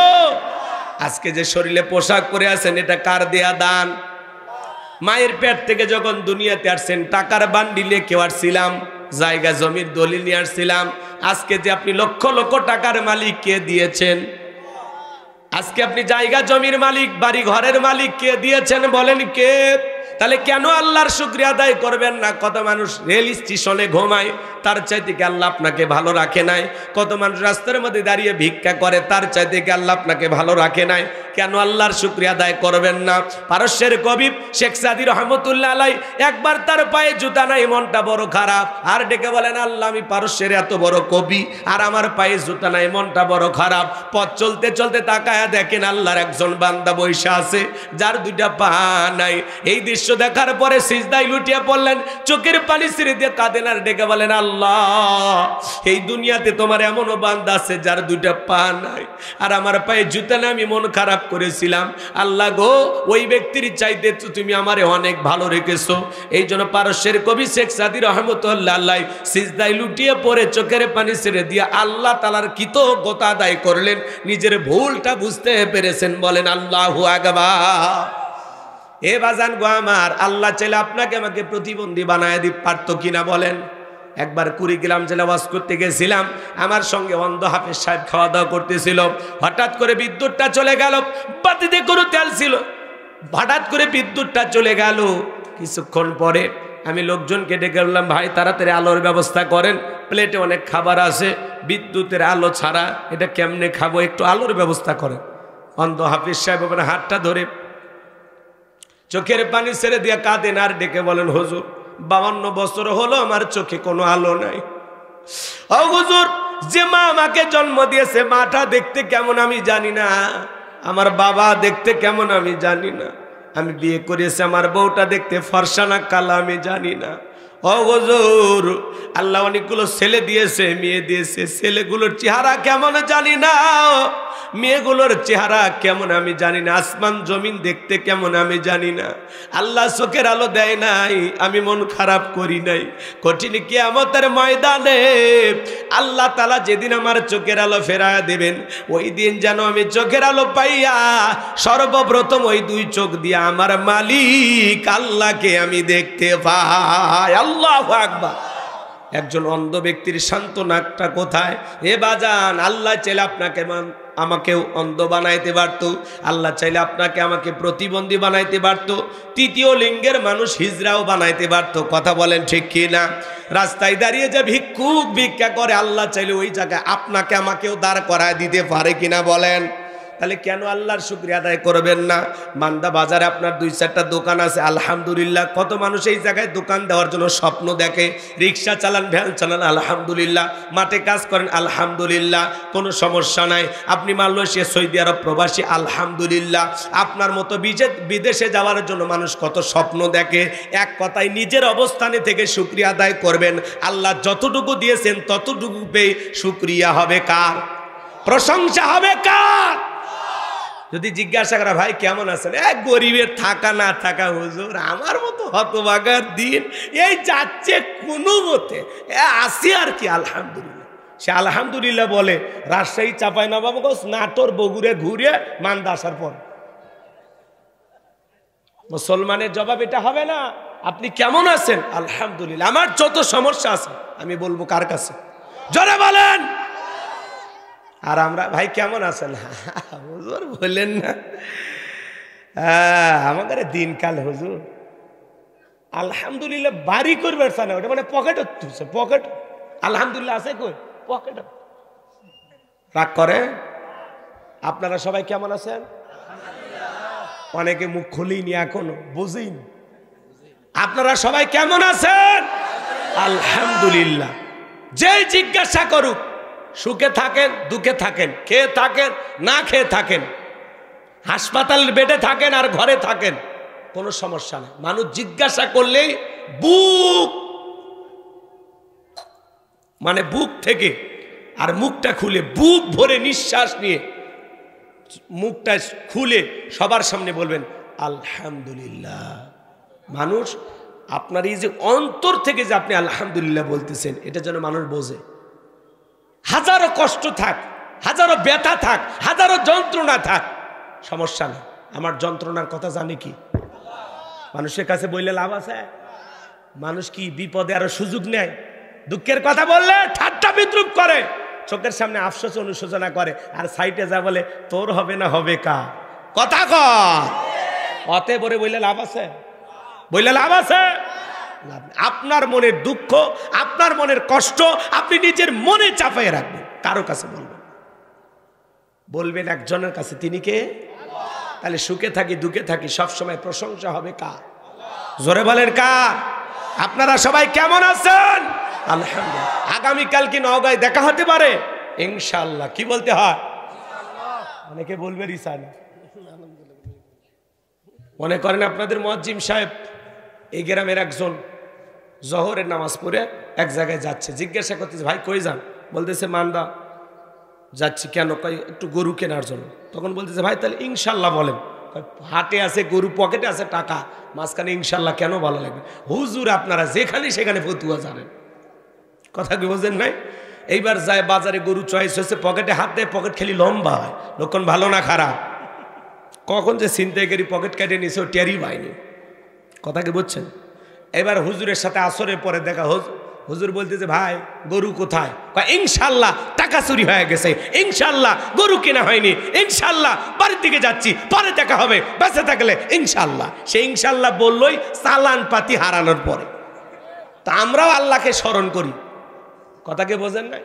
আজকে যে শরীরে পোশাক পরে আছেন, এটা কার দেয়া দান? মায়ের পেট থেকে যখন দুনিয়াতে আসছেন, টাকার বান্ডিলে কেউ আসছিলাম? জায়গা জমির দলিল নিয়ে আসছিলাম? আজকে যে আপনি লক্ষ লক্ষ টাকার মালিক, কে দিয়েছেন? আজকে আপনি জায়গা জমির মালিক, বাড়ি ঘরের মালিক, কে দিয়েছেন বলেন কে? তাহলে কেন আল্লাহর শুকরিয়া আদায় করবেন না? কত মানুষ রেল স্টেশনে ঘুমায়, তার চাইতে কি আল্লাহ আপনাকে ভালো রাখে নাই? কত মানুষ রাস্তার মধ্যে দাঁড়িয়ে ভিক্ষা করে, তার চাইতে কি আল্লাহ আপনাকে ভালো রাখে নাই? কেন আল্লাহর শুকরিয়া আদায় করবেন না? পারস্যের কবি শেখ সাদী রহমতুল্লাহ আলাইহি একবার তার পায়ে জুতা নাই, মনটা বড় খারাপ, আর ডেকে বলেন আল্লাহ আমি পারস্যের এত বড় কবি আর আমার পায়ে জুতা নাই, মনটা বড় খারাপ। পথ চলতে চলতে তাকায়া দেখেন আল্লাহর একজন বান্দা বৈশা আছে, যার 2টা পা নাই। এই দৃশ্য দেখার পরে সিজদায় লুটিয়ে পড়লেন, চোখের পানি ছেড়ে দিয়ে কাঁদেন আর ডেকে বলেন আল্লাহ, এই দুনিয়াতে তোমার এমনও বান্দা আছে যার 2টা পা নাই আর আমার পায়ে জুতা নাই, আমি মন খারাপ করেছিলাম। আল্লাহ গো, ওই ব্যক্তির চাইতে তো তুমি আমারে অনেক ভালো রেখেছো। এই জন্য পারস্যের কবি শেখ সাদী রহমতুল্লাহ আলাইহি সিজদায় লুটিয়ে পড়ে চোখের পানি ছেড়ে দিয়ে আল্লাহ তাআলার কৃতজ্ঞতা আদায় করলেন, নিজের ভুলটা বুঝতে পেরেছেন। বলেন আল্লাহু আকবার। এ বাজান গো আমার, আল্লাহ চাইলে আপনাকে আমাকে প্রতিবন্ধী বানায় দিতে পারতো কিনা বলেন? একবার কুড়িগ্রাম জেলা ওয়াজ করতে গেছিলাম, আমার সঙ্গে অন্ধ হাফেজ সাহেব খাওয়া দাওয়া করতেছিল। হঠাৎ করে বিদ্যুৎটা চলে গেল, বাতিতে কোনো তেল ছিল, হঠাৎ করে বিদ্যুৎটা চলে গেল। কিছুক্ষণ পরে আমি লোকজনকে ডেকে বললাম, ভাই তাড়াতাড়ি আলোর ব্যবস্থা করেন, প্লেটে অনেক খাবার আছে, বিদ্যুতের আলো ছাড়া এটা কেমনে খাবো, একটু আলোর ব্যবস্থা করেন। অন্ধ হাফেজ সাহেব হাতটা ধরে চোখের পানি ছেড়ে দিয়ে কাঁদেন আর ডেকে বলেন, হুজুর 52 বছর হলো আমার চোখে কোনো আলো নাই। ও হুজুর, যে মা আমাকে জন্ম দিয়েছে মাটা দেখতে কেমন আমি জানি না, আমার বাবা দেখতে কেমন আমি জানি না, আমি বিয়ে করেছি আমার বউটা দেখতে ফর্সা না কালা আমি জানি না। ও হুজুর, আল্লাহ অনেকগুলো ছেলে দিয়েছে, মেয়ে দিয়েছে, ছেলেগুলোর চেহারা কেমন জানি না, মেয়েগুলোর চেহারা কেমন আমি জানি না, আসমান জমিন দেখতে কেমন আমি জানি না। আল্লাহ চোখের আলো দেয় নাই, আমি মন খারাপ করি নাই। কঠিন কিয়ামতের ময়দানে আল্লাহ তাআলা যেদিন আমার চোখের আলো ফেরায়া দেবেন, ওই দিন যেন আমি চোখের আলো পাইয়া সর্বপ্রথম ওই 2 চোখ দিয়ে আমার মালিক আল্লাহকে আমি দেখতে পাই। আল্লাহু আকবার। একজন অন্ধ ব্যক্তির সান্ত্বনাটা কোথায়? এ বাজান, আল্লাহ চাইলে আপনাকে আমাকেও অন্ধ বানাইতে পারত, আল্লাহ চাইলে আপনাকে আমাকে প্রতিবন্ধী বানাইতে পারত, তৃতীয় লিঙ্গের মানুষ হিজড়াও বানাইতে পারত। কথা বলেন ঠিক কি না? রাস্তায় দাঁড়িয়ে যে ভিক্ষুক ভিক্ষা করে, আল্লাহ চাইলে ওই জায়গায় আপনাকে আমাকেও দাঁড় করায় দিতে পারে কিনা বলেন? তাহলে কেন আল্লাহর শুকরিয়া আদায় করবেন না? মান্দা বাজারে আপনার 2-4টা দোকান আছে, আলহামদুলিল্লাহ। কত মানুষ এই জায়গায় দোকান দেওয়ার জন্য স্বপ্ন দেখে, রিক্সা চালান, ভ্যান চালান, আলহামদুলিল্লাহ, মাঠে কাজ করেন, আলহামদুলিল্লাহ, কোনো সমস্যা নাই। আপনি মালয়েশিয়া, সৌদি আরব প্রবাসী, আলহামদুলিল্লাহ। আপনার মতো বিদেশে যাওয়ার জন্য মানুষ কত স্বপ্ন দেখে। এক কথায় নিজের অবস্থানে থেকে শুকরিয়া আদায় করবেন। আল্লাহ যতটুকু দিয়েছেন ততটুকু পেয়ে শুকরিয়া হবে কার? প্রশংসা হবে কার? যদি জিজ্ঞাসা করা ভাই কেমন আছেন, এক গরিবের থাকা না থাকা, হুজুর আমার মতো হতভাগার দিন এই যাচ্ছে কোনো মতে, আসি আর কি, আলহামদুলিল্লাহ। সে আলহামদুলিল্লাহ বলে রাজশাহী, চাঁপাইনবাবগঞ্জ, নাটোর, বগুড়ে ঘুরে মান্দা আসার পর। মুসলমানের জবাব এটা হবে না। আপনি কেমন আছেন? আলহামদুলিল্লাহ। আমার যত সমস্যা আছে আমি বলবো কার কাছে? জোরে বলেন। আর আমরা ভাই কেমন আছেন, হুজুর বললেন না, আমাদের দিনকাল হুজুর আলহামদুলিল্লাহ বাড়ি করবে না, ওটা মানে পকেট তুলছে, পকেট আলহামদুলিল্লাহ আছে কই, পকেট রাগ করে। আপনারা সবাই কেমন আছেন? অনেকে মুখ খুলিনি, এখনো বুঝিনি। আপনারা সবাই কেমন আছেন? আলহামদুলিল্লাহ। যেই জিজ্ঞাসা করুক, সুখে থাকেন, দুঃখে থাকেন, খেয়ে থাকেন, না খেয়ে থাকেন, হাসপাতালের বেডে থাকেন আর ঘরে থাকেন, কোনো সমস্যা নেই। মানুষ জিজ্ঞাসা করলেই বুক মানে বুক থেকে আর মুখটা খুলে, বুক ভরে নিঃশ্বাস নিয়ে মুখটা খুলে সবার সামনে বলবেন আলহামদুলিল্লাহ। মানুষ আপনার এই যে অন্তর থেকে যে আপনি আলহামদুলিল্লাহ বলতেছেন, এটা যেন মানুষ বোঝে। হাজারো কষ্ট থাক, হাজারো ব্যথা থাক, হাজারো যন্ত্রণা থাক, সমস্যা নেই। আমার যন্ত্রণার কথা জানি কি? মানুষের কাছে বললে লাভ আছে? মানুষ কি বিপদে আরো সুযোগ নেয়? দুঃখের কথা বললে ঠাট্টা বিদ্রুপ করে, চোখের সামনে আফসোস অনুশোচনা করে, আর সাইডে যা বলে তোর হবে না হবে কা, কথা কর। অতে বলে বললে লাভ আছে? বললে লাভ আছে? আপনার মনের দুঃখ, আপনার মনের কষ্ট আপনি নিজের মনে চাপাই রাখবেন, কারো কাছে বলবেন। বলবেন একজনের কাছে, তিনি কে? তাহলে সুখে থাকি দুঃখে থাকি সবসময় প্রশংসা হবে কার? জোরে বলেন কার? আপনারা সবাই কেমন আছেন? আলহামদুলিল্লাহ। আগামীকাল কি নওগাঁয় দেখা হতে পারে? ইনশাআল্লাহ। কি বলতে হয়? অনেকে বলবে রিসানা। মনে করেন আপনাদের মুয়াজ্জিম সাহেব এই গ্রামের একজন জোহরের নামাজ পড়ে এক জায়গায় যাচ্ছে, জিজ্ঞাসা করতেছে ভাই কই যান? বলতেছে মান্দা যাচ্ছি। কেন? কই একটু গরু কেনার জন্য। তখন বলতেছে ভাই তাহলে ইনশাল্লাহ বলেন। হাটে আছে গরু, পকেটে আছে টাকা, মাঝখানে ইনশাল্লাহ কেন ভালো লাগবে? হুজুর আপনারা যেখানে সেখানে ফতুয়া জানেন, কথা কি বোঝেন নাই? এইবার যায় বাজারে গরু চয়েস হয়েছে, পকেটে হাত দেয়, পকেট খেলি লম্বা হয়, লক্ষণ ভালো না খারাপ? কখন যে ছিনতাইকারী পকেট কেটে নিয়েছে ও টেরই পায়নি, কথা কি বুঝছেন? এবার হুজুরের সাথে আসরের পরে দেখা, হুজুর বলতেছে ভাই গরু কোথায়? ইনশাল্লাহ টাকা চুরি হয়ে গেছে, ইনশাল্লাহ গরু কেনা হয়নি, ইনশাল্লাহ বাড়ির দিকে যাচ্ছি, পরে দেখা হবে, বেঁচে থাকলে ইনশাল্লাহ। সে ইনশাল্লাহ বললই চালান পাতি হারানোর পরে। তা আমরাও আল্লাহকে স্মরণ করি, কথাকে বোঝেন না?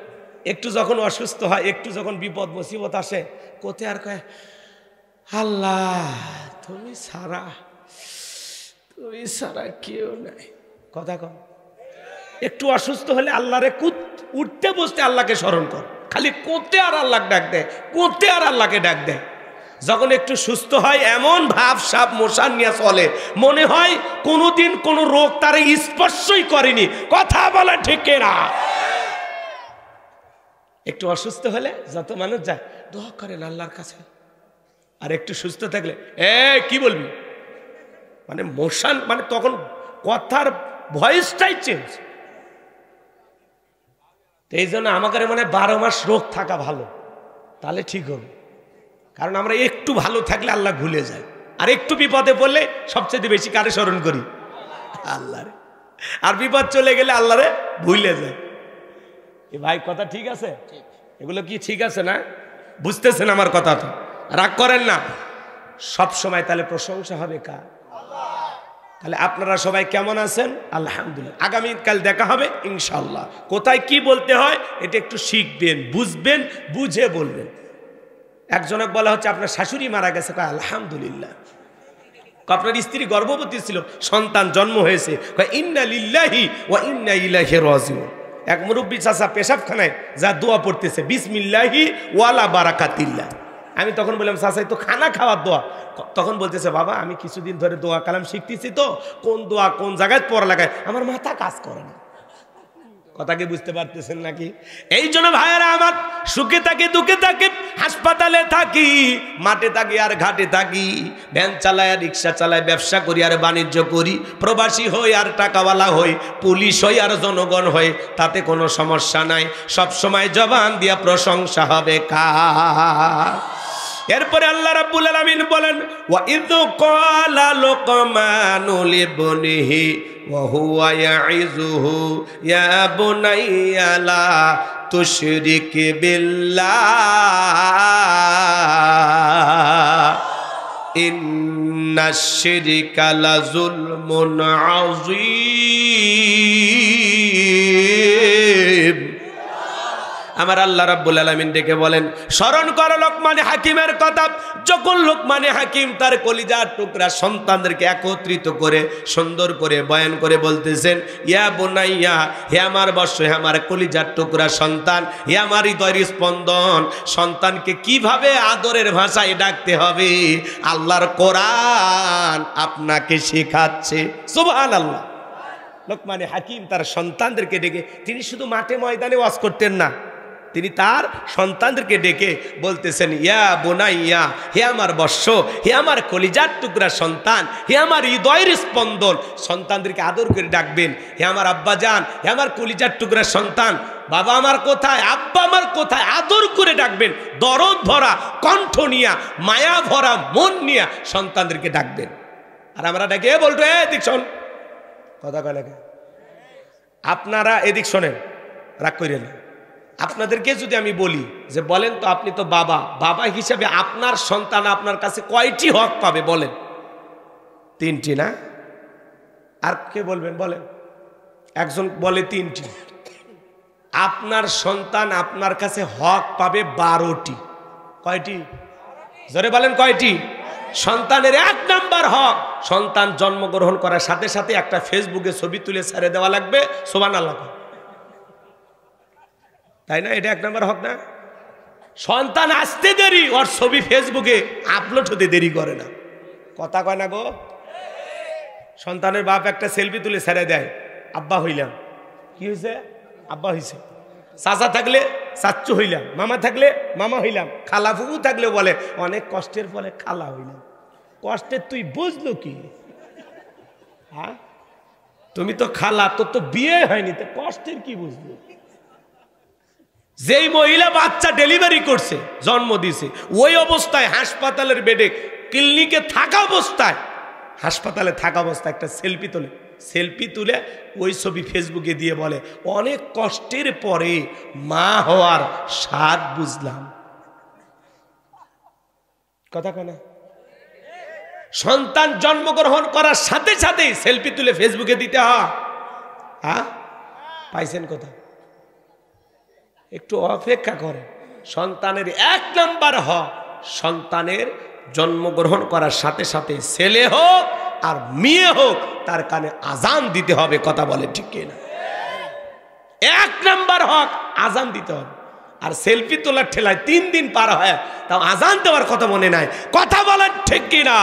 একটু যখন অসুস্থ হয়, একটু যখন বিপদ মুসিবত আসে, কোথায় আর কয় আল্লাহ তুমি ছাড়া কেউ নাই, কথা কম। একটু অসুস্থ হলে আল্লাহরে উঠতে বসতে আল্লাহকে স্মরণ কর, খালি কোতে আর আল্লাহ ডাক দেয়, কোতে আর আল্লাহকে ডাক দেয়। যখন একটু সুস্থ হয় এমন ভাব সাপ মশান নিয়ে চলে, মনে হয় কোনোদিন কোনো রোগ তারে স্পর্শই করেনি। কথা বলা ঠিক না? একটু অসুস্থ হলে যত মানুষ যায় দোয়া করেন আল্লাহর কাছে, আর একটু সুস্থ থাকলে কি বলবি, মানে মোশন, মানে তখন কথার ভয়েসটাই চেঞ্জ। এই জন্য আমাকে মনে হয় 12 মাস রোগ থাকা ভালো, তাহলে ঠিক হবে। কারণ আমরা একটু ভালো থাকলে আল্লাহ ভুলে যায়, আর একটু বিপদে পড়লে সবচেয়ে বেশি কারে স্মরণ করি? আল্লাহরে। আর বিপদ চলে গেলে আল্লাহরে ভুলে যায়। এই ভাই কথা ঠিক আছে? এগুলো কি ঠিক আছে না? বুঝতেছেন আমার কথা? তো রাগ করেন না। সব সময় তাহলে প্রশংসা হবে কার? তাহলে আপনারা সবাই কেমন আছেন? আলহামদুলিল্লাহ। আগামীকাল দেখা হবে ইনশাআল্লাহ। কোথায় কি বলতে হয় এটা একটু শিখবেন, বুঝবেন, বুঝে বলবেন। একজনক বলা হচ্ছে আপনার শাশুড়ি মারা গেছে, কয় আলহামদুলিল্লাহ। আপনার স্ত্রী গর্ভবতী ছিল, সন্তান জন্ম হয়েছে, কয় ইন্না লিল্লাহি ওয়া ইন্না ইলাইহি রাজিউন। এক মুরব্বী চাচা পেশাবখানায় যা দোয়া পড়তেছে, বিসমিল্লাহি ওয়ালা বারাকাতিল্লাহ। আমি তখন বললাম চাচা তো খানা খাওয়ার দোয়া। তখন বলতেছে বাবা আমি কিছুদিন ধরে দোয়া কালাম শিখতেছি, তো কোন দোয়া কোন জায়গায় পড়া লাগায় আমার মাথা কাজ করে না। কথা কি বুঝতে পারতেছেন নাকি? এই জন্য ভাইয়েরা আমার, সুখে থাকি দুঃখে থাকি, হাসপাতালে থাকি, মাঠে থাকি আর ঘাটে থাকি, ভ্যান চালায়, রিক্সা চালায়, ব্যবসা করি আর বাণিজ্য করি, প্রবাসী হই আর টাকাওয়ালা হই, পুলিশ হই আর জনগণ হই, তাতে কোনো সমস্যা নাই। সব সময় জবান দিয়া প্রশংসা হবে কার? এরপরে আল্লাহ রাব্বুল আলামিন বলেন ওয়া ইয ক্বালা লুকমানু লিবনিহি ওয়া হুয়া ইয়াইযুহু ইয়া বুনাইয়া লা তুশরিক বিল্লাহ ইন্নাশ শিরকা লাযুলমুন আযীম। আমার আল্লাহ রাব্বুল আলামিন ডেকে বলেন, স্মরণ করো লোকমানে হাকিমের কথা। যখন লোকমানে হাকিম তার কলিজার টুকরা সন্তানদেরকে একত্রিত করে সুন্দর করে বয়ান করে বলতেছেন, ইয়া বুনাইয়া, হে আমার বৎস, হে আমার কলিজার টুকরা সন্তান, হে আমার হৃদয়ের স্পন্দন, সন্তানকে কিভাবে আদরের ভাষায় ডাকতে হবে আল্লাহর কোরআন আপনাকে শেখাচ্ছে। সুবহানাল্লাহ। লোকমানে হাকিম তার সন্তানদেরকে ডেকে, তিনি শুধু মাঠে ময়দানে ওয়াজ করতেন না, তিনি তার সন্তানদেরকে ডেকে বলতেছেন, ইয়া বোনাইয়া, হে আমার বৎস, হে আমার কলিজার টুকরা সন্তান, হে আমার হৃদয়ের স্পন্দন। সন্তানদেরকে আদর করে ডাকবেন, হে আমার আব্বা জান, হে আমার কলিজার টুকরা সন্তান, বাবা আমার কোথায়, আব্বা আমার কোথায়, আদর করে ডাকবেন। দরদ ভরা কণ্ঠ নিয়া, মায়া ভরা মন নিয়া সন্তানদেরকে ডাকবেন। আর আমরা ডাকে বলতো এদিক শোন, কথা কয় লাগে। আপনারা এদিক শোনেন, রাগ করেন। আপনাদেরকে যদি আমি বলি যে বলেন তো আপনি তো বাবা, বাবা হিসাবে আপনার সন্তান আপনার কাছে কয়টি হক পাবে বলেন? 3টি না? আর কে বলবেন বলেন? একজন বলে 3টি। আপনার সন্তান আপনার কাছে হক পাবে 12টি। কয়টি? জোরে বলেন কয়টি? সন্তানের 1 নাম্বার হক, সন্তান জন্মগ্রহণ করার সাথে সাথে একটা ফেসবুকে ছবি তুলে ছেড়ে দেওয়া লাগবে। সুবহানাল্লাহ, তাই না? এটা 1 নাম্বার হক না? সন্তান আসতে দেরি, ওর ছবি ফেসবুকে আপলোড হতে দেরি করে না। কথা কয় না গো? সন্তানের বাপ একটা সেলফি তুলে ছেড়ে দেয়, আব্বা হইলাম। কি হয়েছে? আব্বা হইছে। চাচা থাকলে চাচ্চু হইলাম, মামা থাকলে মামা হইলাম, খালা ফুফু থাকলে বলে অনেক কষ্টের ফলে খালা হইলাম। কষ্টের তুই বুঝলো কি? হ্যাঁ, তুমি তো খালা, তোর তো বিয়ে হয়নি, তো কষ্টের কি বুঝলো? যেই মহিলা বাচ্চা ডেলিভারি করছে, জন্ম দিছে, ওই অবস্থায় হাসপাতালের বেডে, ক্লিনিকে থাকা অবস্থায়, হাসপাতালে থাকা অবস্থায় একটা সেলফি তোলে, সেলফি তুলে ওই ছবি ফেসবুকে দিয়ে বলে অনেক কষ্টের পরে মা হওয়ার স্বাদ বুঝলাম। কথা কয় না? সন্তান জন্মগ্রহণ করার সাথে সাথে সেলফি তুলে ফেসবুকে দিতে হয়। হ্যাঁ, পাইছেন কথা? একটু অপেক্ষা করে। সন্তানের 1 নাম্বার হক, সন্তানের জন্মগ্রহণ করার সাথে সাথে ছেলে হোক আর মেয়ে হোক তার কানে আজান দিতে হবে। কথা বলে ঠিক কিনা? 1 নাম্বার হক আজান দিতে হবে। আর সেলফি তোলার ঠেলায় 3 দিন পার হয় তাও আজান দেওয়ার কথা মনে নাই। কথা বলেন ঠিক কিনা?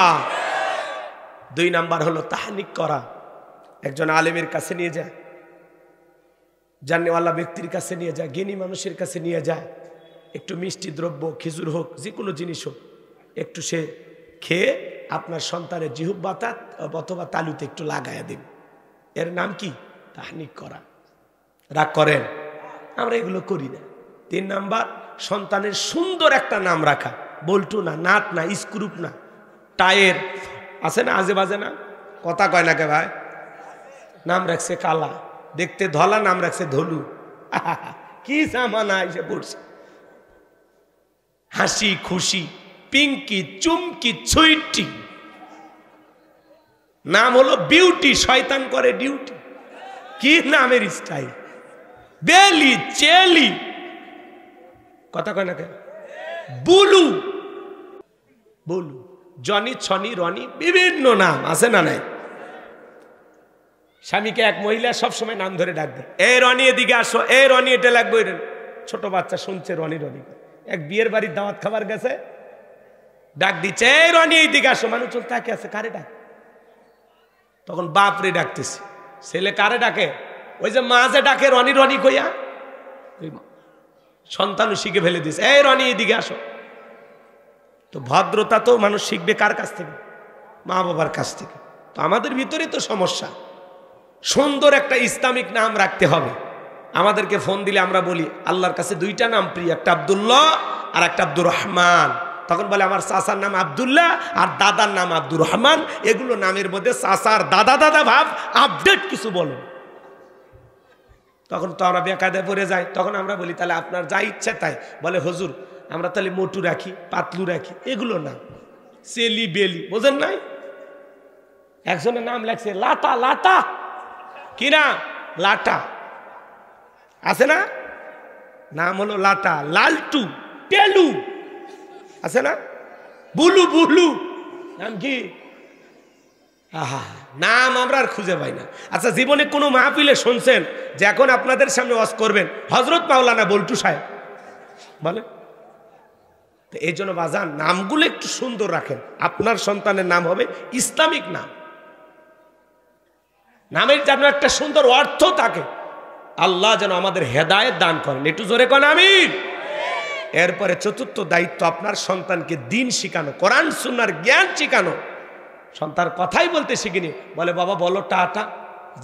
2 নাম্বার হলো তাহনিক করা। একজন আলেমের কাছে নিয়ে যায়, জানেওয়ালা ব্যক্তির কাছে নিয়ে যায়, জ্ঞানী মানুষের কাছে নিয়ে যায়, একটু মিষ্টি দ্রব্য, খেজুর হোক, যে কোনো জিনিস হোক, একটু সে খেয়ে আপনার সন্তানের জিহ্বাতা অথবা তালুতে একটু লাগাইয়া দিন। এর নাম কি? তাহনিক করা। রাগ করেন? আমরা এগুলো করি না। 3 নাম্বার, সন্তানের সুন্দর একটা নাম রাখা। বল্টু না, নাট না, স্ক্রুপ না, টায়ের আছে না আজে বাজে না, কথা কয় না কে ভাই? নাম রাখছে কালা, দেখতে ধলা, নাম রাখছে ধলু। কি জামানা এসে পড়ছে। হাসি খুশি, পিঙ্কি, চুমকি, ছুইটি, নাম হলো বিউটি, শয়তান করে ডিউটি। কি নামের স্টাইল! বেলি, চেলি, কথা কয় না কে? বুলু, বুলু, জনি, ছনি, রনি, বিভিন্ন নাম আছে না নাই? স্বামীকে এক মহিলা সবসময় নাম ধরে ডাকবে, এ রনি এদিকে আসো, এ রনি এটা লাগবে। ছোট বাচ্চা শুনছে রনি রনি। এক বিয়ের বাড়ির দাওয়াত খাবার গেছে, ডাক দিচ্ছে, এ রনি এইদিকে আসো। মানুষ চল তাকে আছে, কারে ডাক? তখন বাপরে ডাকতেছে। ছেলে কারে ডাকে? ওই যে মা যে ডাকে রনি রনি কইয়া, সন্তানও শিখে ফেলে দিছে, এই রনি এদিকে আসো। তো ভদ্রতা তো মানুষ শিখবে কার কাছ থেকে? মা বাবার কাছ থেকে। তো আমাদের ভিতরে তো সমস্যা। সুন্দর একটা ইসলামিক নাম রাখতে হবে। আমাদেরকে ফোন দিলে আমরা বলি আল্লাহর কাছে 2টা নাম প্রিয়, একটা আব্দুল্লাহ আর একটা আব্দুর রহমান। তখন বলে আমার চাচার নাম আব্দুল্লাহ আর দাদার নাম আব্দুর রহমান। এগুলো নামের মধ্যে চাচার দাদা দাদা ভাব, আপডেট কিছু বলো। তখন তো আমরা বেকায়দায় পড়ে যাই। তখন আমরা বলি তাহলে আপনার যা ইচ্ছে তাই। বলে হুজুর আমরা তাহলে মোটু রাখি, পাতলু রাখি, এগুলো না, সেলি বেলি, বোঝেন নাই? একজনের নাম লাগছে লাটা, লাটা কি না? লাটা আছে না? নাম হলো লাটা। লালটু, টেলু আছে না? বুলু, বুলু নাম কি? আহা, নাম আমরা আর খুঁজে পাই না। আচ্ছা, জীবনে কোনো মাহফিলে শুনছেন যে এখন আপনাদের সামনে ওয়াজ করবেন হযরত মাওলানা বল্টু সাহেব? বলে তো এই জন্য বাজান নামগুলো একটু সুন্দর রাখেন। আপনার সন্তানের নাম হবে ইসলামিক নাম, নামের যেন একটা সুন্দর অর্থ থাকে। আল্লাহ যেন আমাদের হেদায়েত দান করেন। একটু জোরে কোন আমিন। এরপরে 4র্থ দায়িত্ব আপনার সন্তানকে দিন শিখানো, কোরআন সুন্নাহর জ্ঞান শিখানো। সন্তান কথাই বলতে শিখিনি, বলে বাবা বলো টাটা।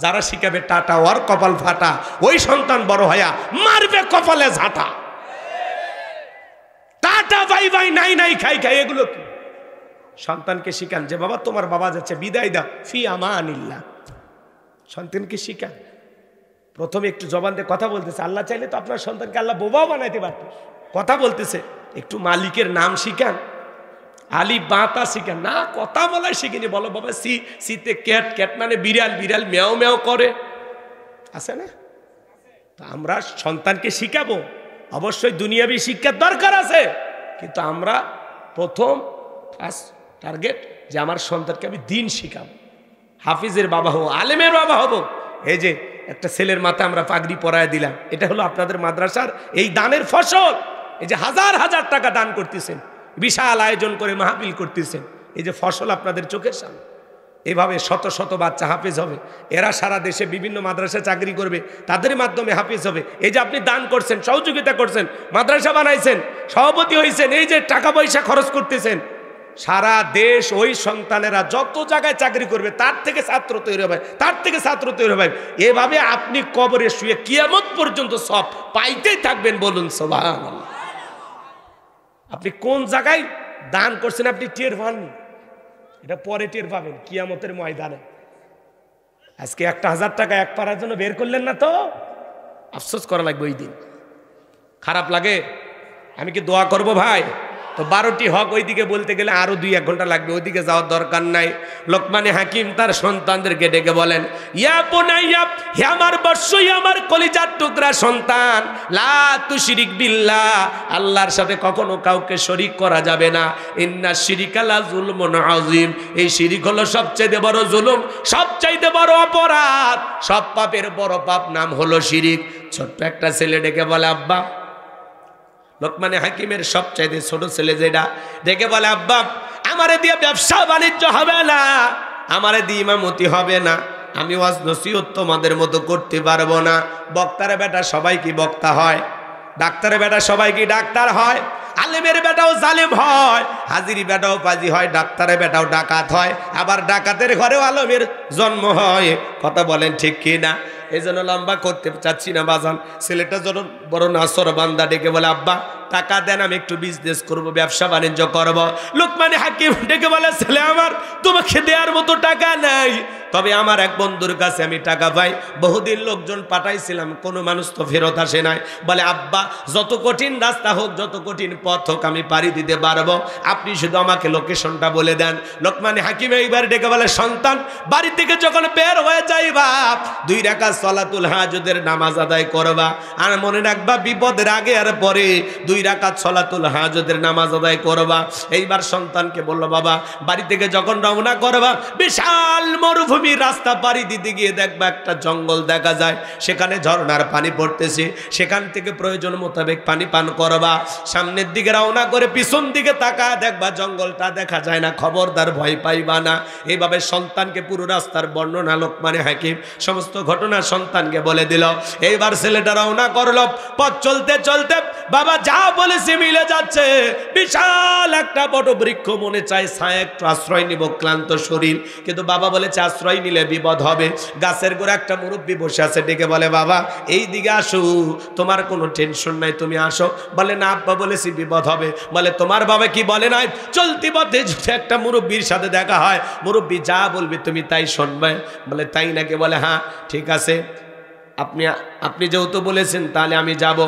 যারা শিখাবে টাটা ওর কপাল ফাটা, ওই সন্তান বড় হইয়া মারবে কপালে ঝাঁটা। টাটা বাই বাই নাই নাই খাই খাই, এগুলো কি? সন্তানকে শিখান যে বাবা তোমার বাবা যাচ্ছে, বিদায় দাও, ফি আমানিল্লাহ। সন্তানকে শিখান। প্রথমে একটু জবান দিয়ে কথা বলতেছে, আল্লাহ চাইলে তো আপনার সন্তানকে আল্লাহ বোবাও বানাইতে পারত। কথা বলতেছে, একটু মালিকের নাম শিখান, আলি বাতা শিখান। না, কথা বলাই শিখিনি। বলো বাবা সি, সিতে ক্যাট, ক্যাট মানে বিড়াল, বিড়াল মেও মেও করে, আছে না? তো আমরা সন্তানকে শিখাবো, অবশ্যই দুনিয়াবি শিক্ষার দরকার আছে, কিন্তু আমরা প্রথম ফার্স্ট টার্গেট যে আমার সন্তানকে আমি দিন শিখাবো, হাফিজের বাবা হবো, আলেমের বাবা হবো। এই যে একটা ছেলের মাথায় আমরা পাগড়ি পরায় দিলাম, এটা হলো আপনাদের মাদ্রাসার এই দানের ফসল। এই যে হাজার হাজার টাকা দান করতেছেন, বিশাল আয়োজন করে মাহফিল করতেছেন, এই যে ফসল আপনাদের চোখের সামনে। এভাবে শত শত বাচ্চা হাফেজ হবে, এরা সারা দেশে বিভিন্ন মাদ্রাসায় চাকরি করবে, তাদের মাধ্যমে হাফেজ হবে। এই যে আপনি দান করছেন, সহযোগিতা করছেন, মাদ্রাসা বানাইছেন, সভাপতি হয়েছেন, এই যে টাকা পয়সা খরচ করতেছেন, সারা দেশ ওই সন্তানেরা যত জায়গায় চাকরি করবে তার থেকে ছাত্র তৈরি হবে, তার থেকে ছাত্র তৈরি হবে। এভাবে আপনি কবরে শুয়ে কিয়ামত পর্যন্ত সব পাইতেই থাকবেন। বলুন সুবহানাল্লাহ। আপনি কোন জায়গায় দান করছেন আপনি টের পাননি, এটা পরে টের পাবেন কিয়ামতের ময়দানে। আজকে 1000 টাকা এক পাড়ার জন্য বের করলেন না তো আফসোস করা লাগবে ওই দিন। খারাপ লাগে? আমি কি দোয়া করব ভাই? তো 12টি হক ওইদিকে বলতে গেলে আরো 2-1 ঘন্টা লাগবে, ওইদিকে যাওয়ার দরকার নাই। লোকমানে হাকিম তার সন্তানদেরকে ডেকে বলেন, ইয়া বুনাইয়া, হে আমার বৎসই আমার কলিজার টুকরা সন্তান, লা তুশরিক বিল্লাহ, আল্লাহর সাথে কখনো কাউকে শরীক করা যাবে না। ইন্না শিরিকা লা যুলমুন আযীম, এই শিরিক হলো সবচেয়ে বড় জুলুম, সবচেয়ে বড় অপরাধ, সব পাপের বড় পাপ নাম হলো শিরিক। ছোট্ট একটা ছেলে ডেকে বলে, আব্বা, লোকমানে হাকিমের সবচাইতে ছোট ছেলে যেটা, ডেকে বলে, আব্বা, আমারে দিয়ে ব্যবসা বাণিজ্য হবে না, আমারে দিয়ে ইমামতি হবে না, আমি ওয়াজ নসিহত তোমাদের মতো করতে পারবো না। বক্তারে বেটা সবাই কি বক্তা হয়? ডাক্তারের বেটা সবাই কি ডাক্তার হয়? আলেমের বেটাও জালেম হয়, হাজিরি বেটাও পাজি হয়, ডাক্তারের বেটাও ডাকাত হয়, আবার ডাকাতের ঘরেও আলেমের জন্ম হয়। কথা বলেন ঠিক কি না? এই জন্য লম্বা করতে চাচ্ছি না বাজান। ছেলেটা যখন বড় নাসর বান্দা ডেকে বলে, আব্বা টাকা দেন, আমি একটু বিজনেস করব, ব্যবসা বাণিজ্য করব। লোকমানে হাকিম ডেকে বলে, ছেলে আমার, তোমাকে দেওয়ার মতো টাকা নাই, তবে আমার এক বন্ধুর কাছে আমি টাকা পাই, বহুদিন লোকজন পাঠাইছিলাম, কোনো মানুষ তো ফেরত আসে নাই। বলে, আব্বা যত কঠিন রাস্তা হোক, যত কঠিন পথ হোক, আমি পাড়ি দিতে পারবো, আপনি শুধু আমাকে লোকেশনটা বলে দেন। লোকমানে হাকিম এইবার ডেকে বলে, সন্তান, বাড়ি থেকে যখন বের হয়ে যাইবা 2 রাকাত সলাতুল হাজতের নামাজ আদায় করবা, আর মনে রাখবা বিপদের আগে আর পরে 2 রাকাত সলাতুল হাজতের নামাজ আদায় করবা। এইবার সন্তানকে বলল, বাবা বাড়ি থেকে যখন রওনা করবা, বিশাল মরুভূমি রাস্তা পাড়ি দিতে গিয়ে দেখবা একটা জঙ্গল দেখা যায়, সেখানে ঝর্ণার পানি পড়তেছে, সেখান থেকে প্রয়োজন মোতাবেক পানি পান করবা। সামনের দিকে রওনা করে পিছন দিকে তাকায় দেখবা জঙ্গলটা দেখা যায় না, খবরদার ভয় পাইবা না। এইভাবে সন্তানকে পুরো রাস্তার বর্ণনা লোকমানে হাকিম সমস্ত ঘটনা সন্তানকে বলে দিল। এইবার ছেলেটা রওনা করলো, পথ চলতে চলতে বাবা যা বলেছে মিলে যাচ্ছে, বিশাল একটা বট বৃক্ষ, মনে চায় ছায়া একটু আশ্রয় নিব, ক্লান্ত শরীর, কিন্তু বাবা বলেছে আশ্রয় নিলে বিপদ হবে। গাছের গোড়া একটা মুরব্বী বসে আছে, ডেকে বলে, বাবা এই দিকে আসো, তোমার কোনো টেনশন নাই, তুমি আসো। বলে, না আব্বা বলেছি বিপদ হবে। বলে, তোমার বাবা কি বলে নাই? চলতি পথে যদি একটা মুরব্বীর সাথে দেখা হয়, মুরব্বী যা বলবে তুমি তাই শুনবে। বলে, তাই নাকি? বলে, হ্যাঁ ঠিক আছে, আপনি যেহেতু বলেছেন তাহলে আমি যাব।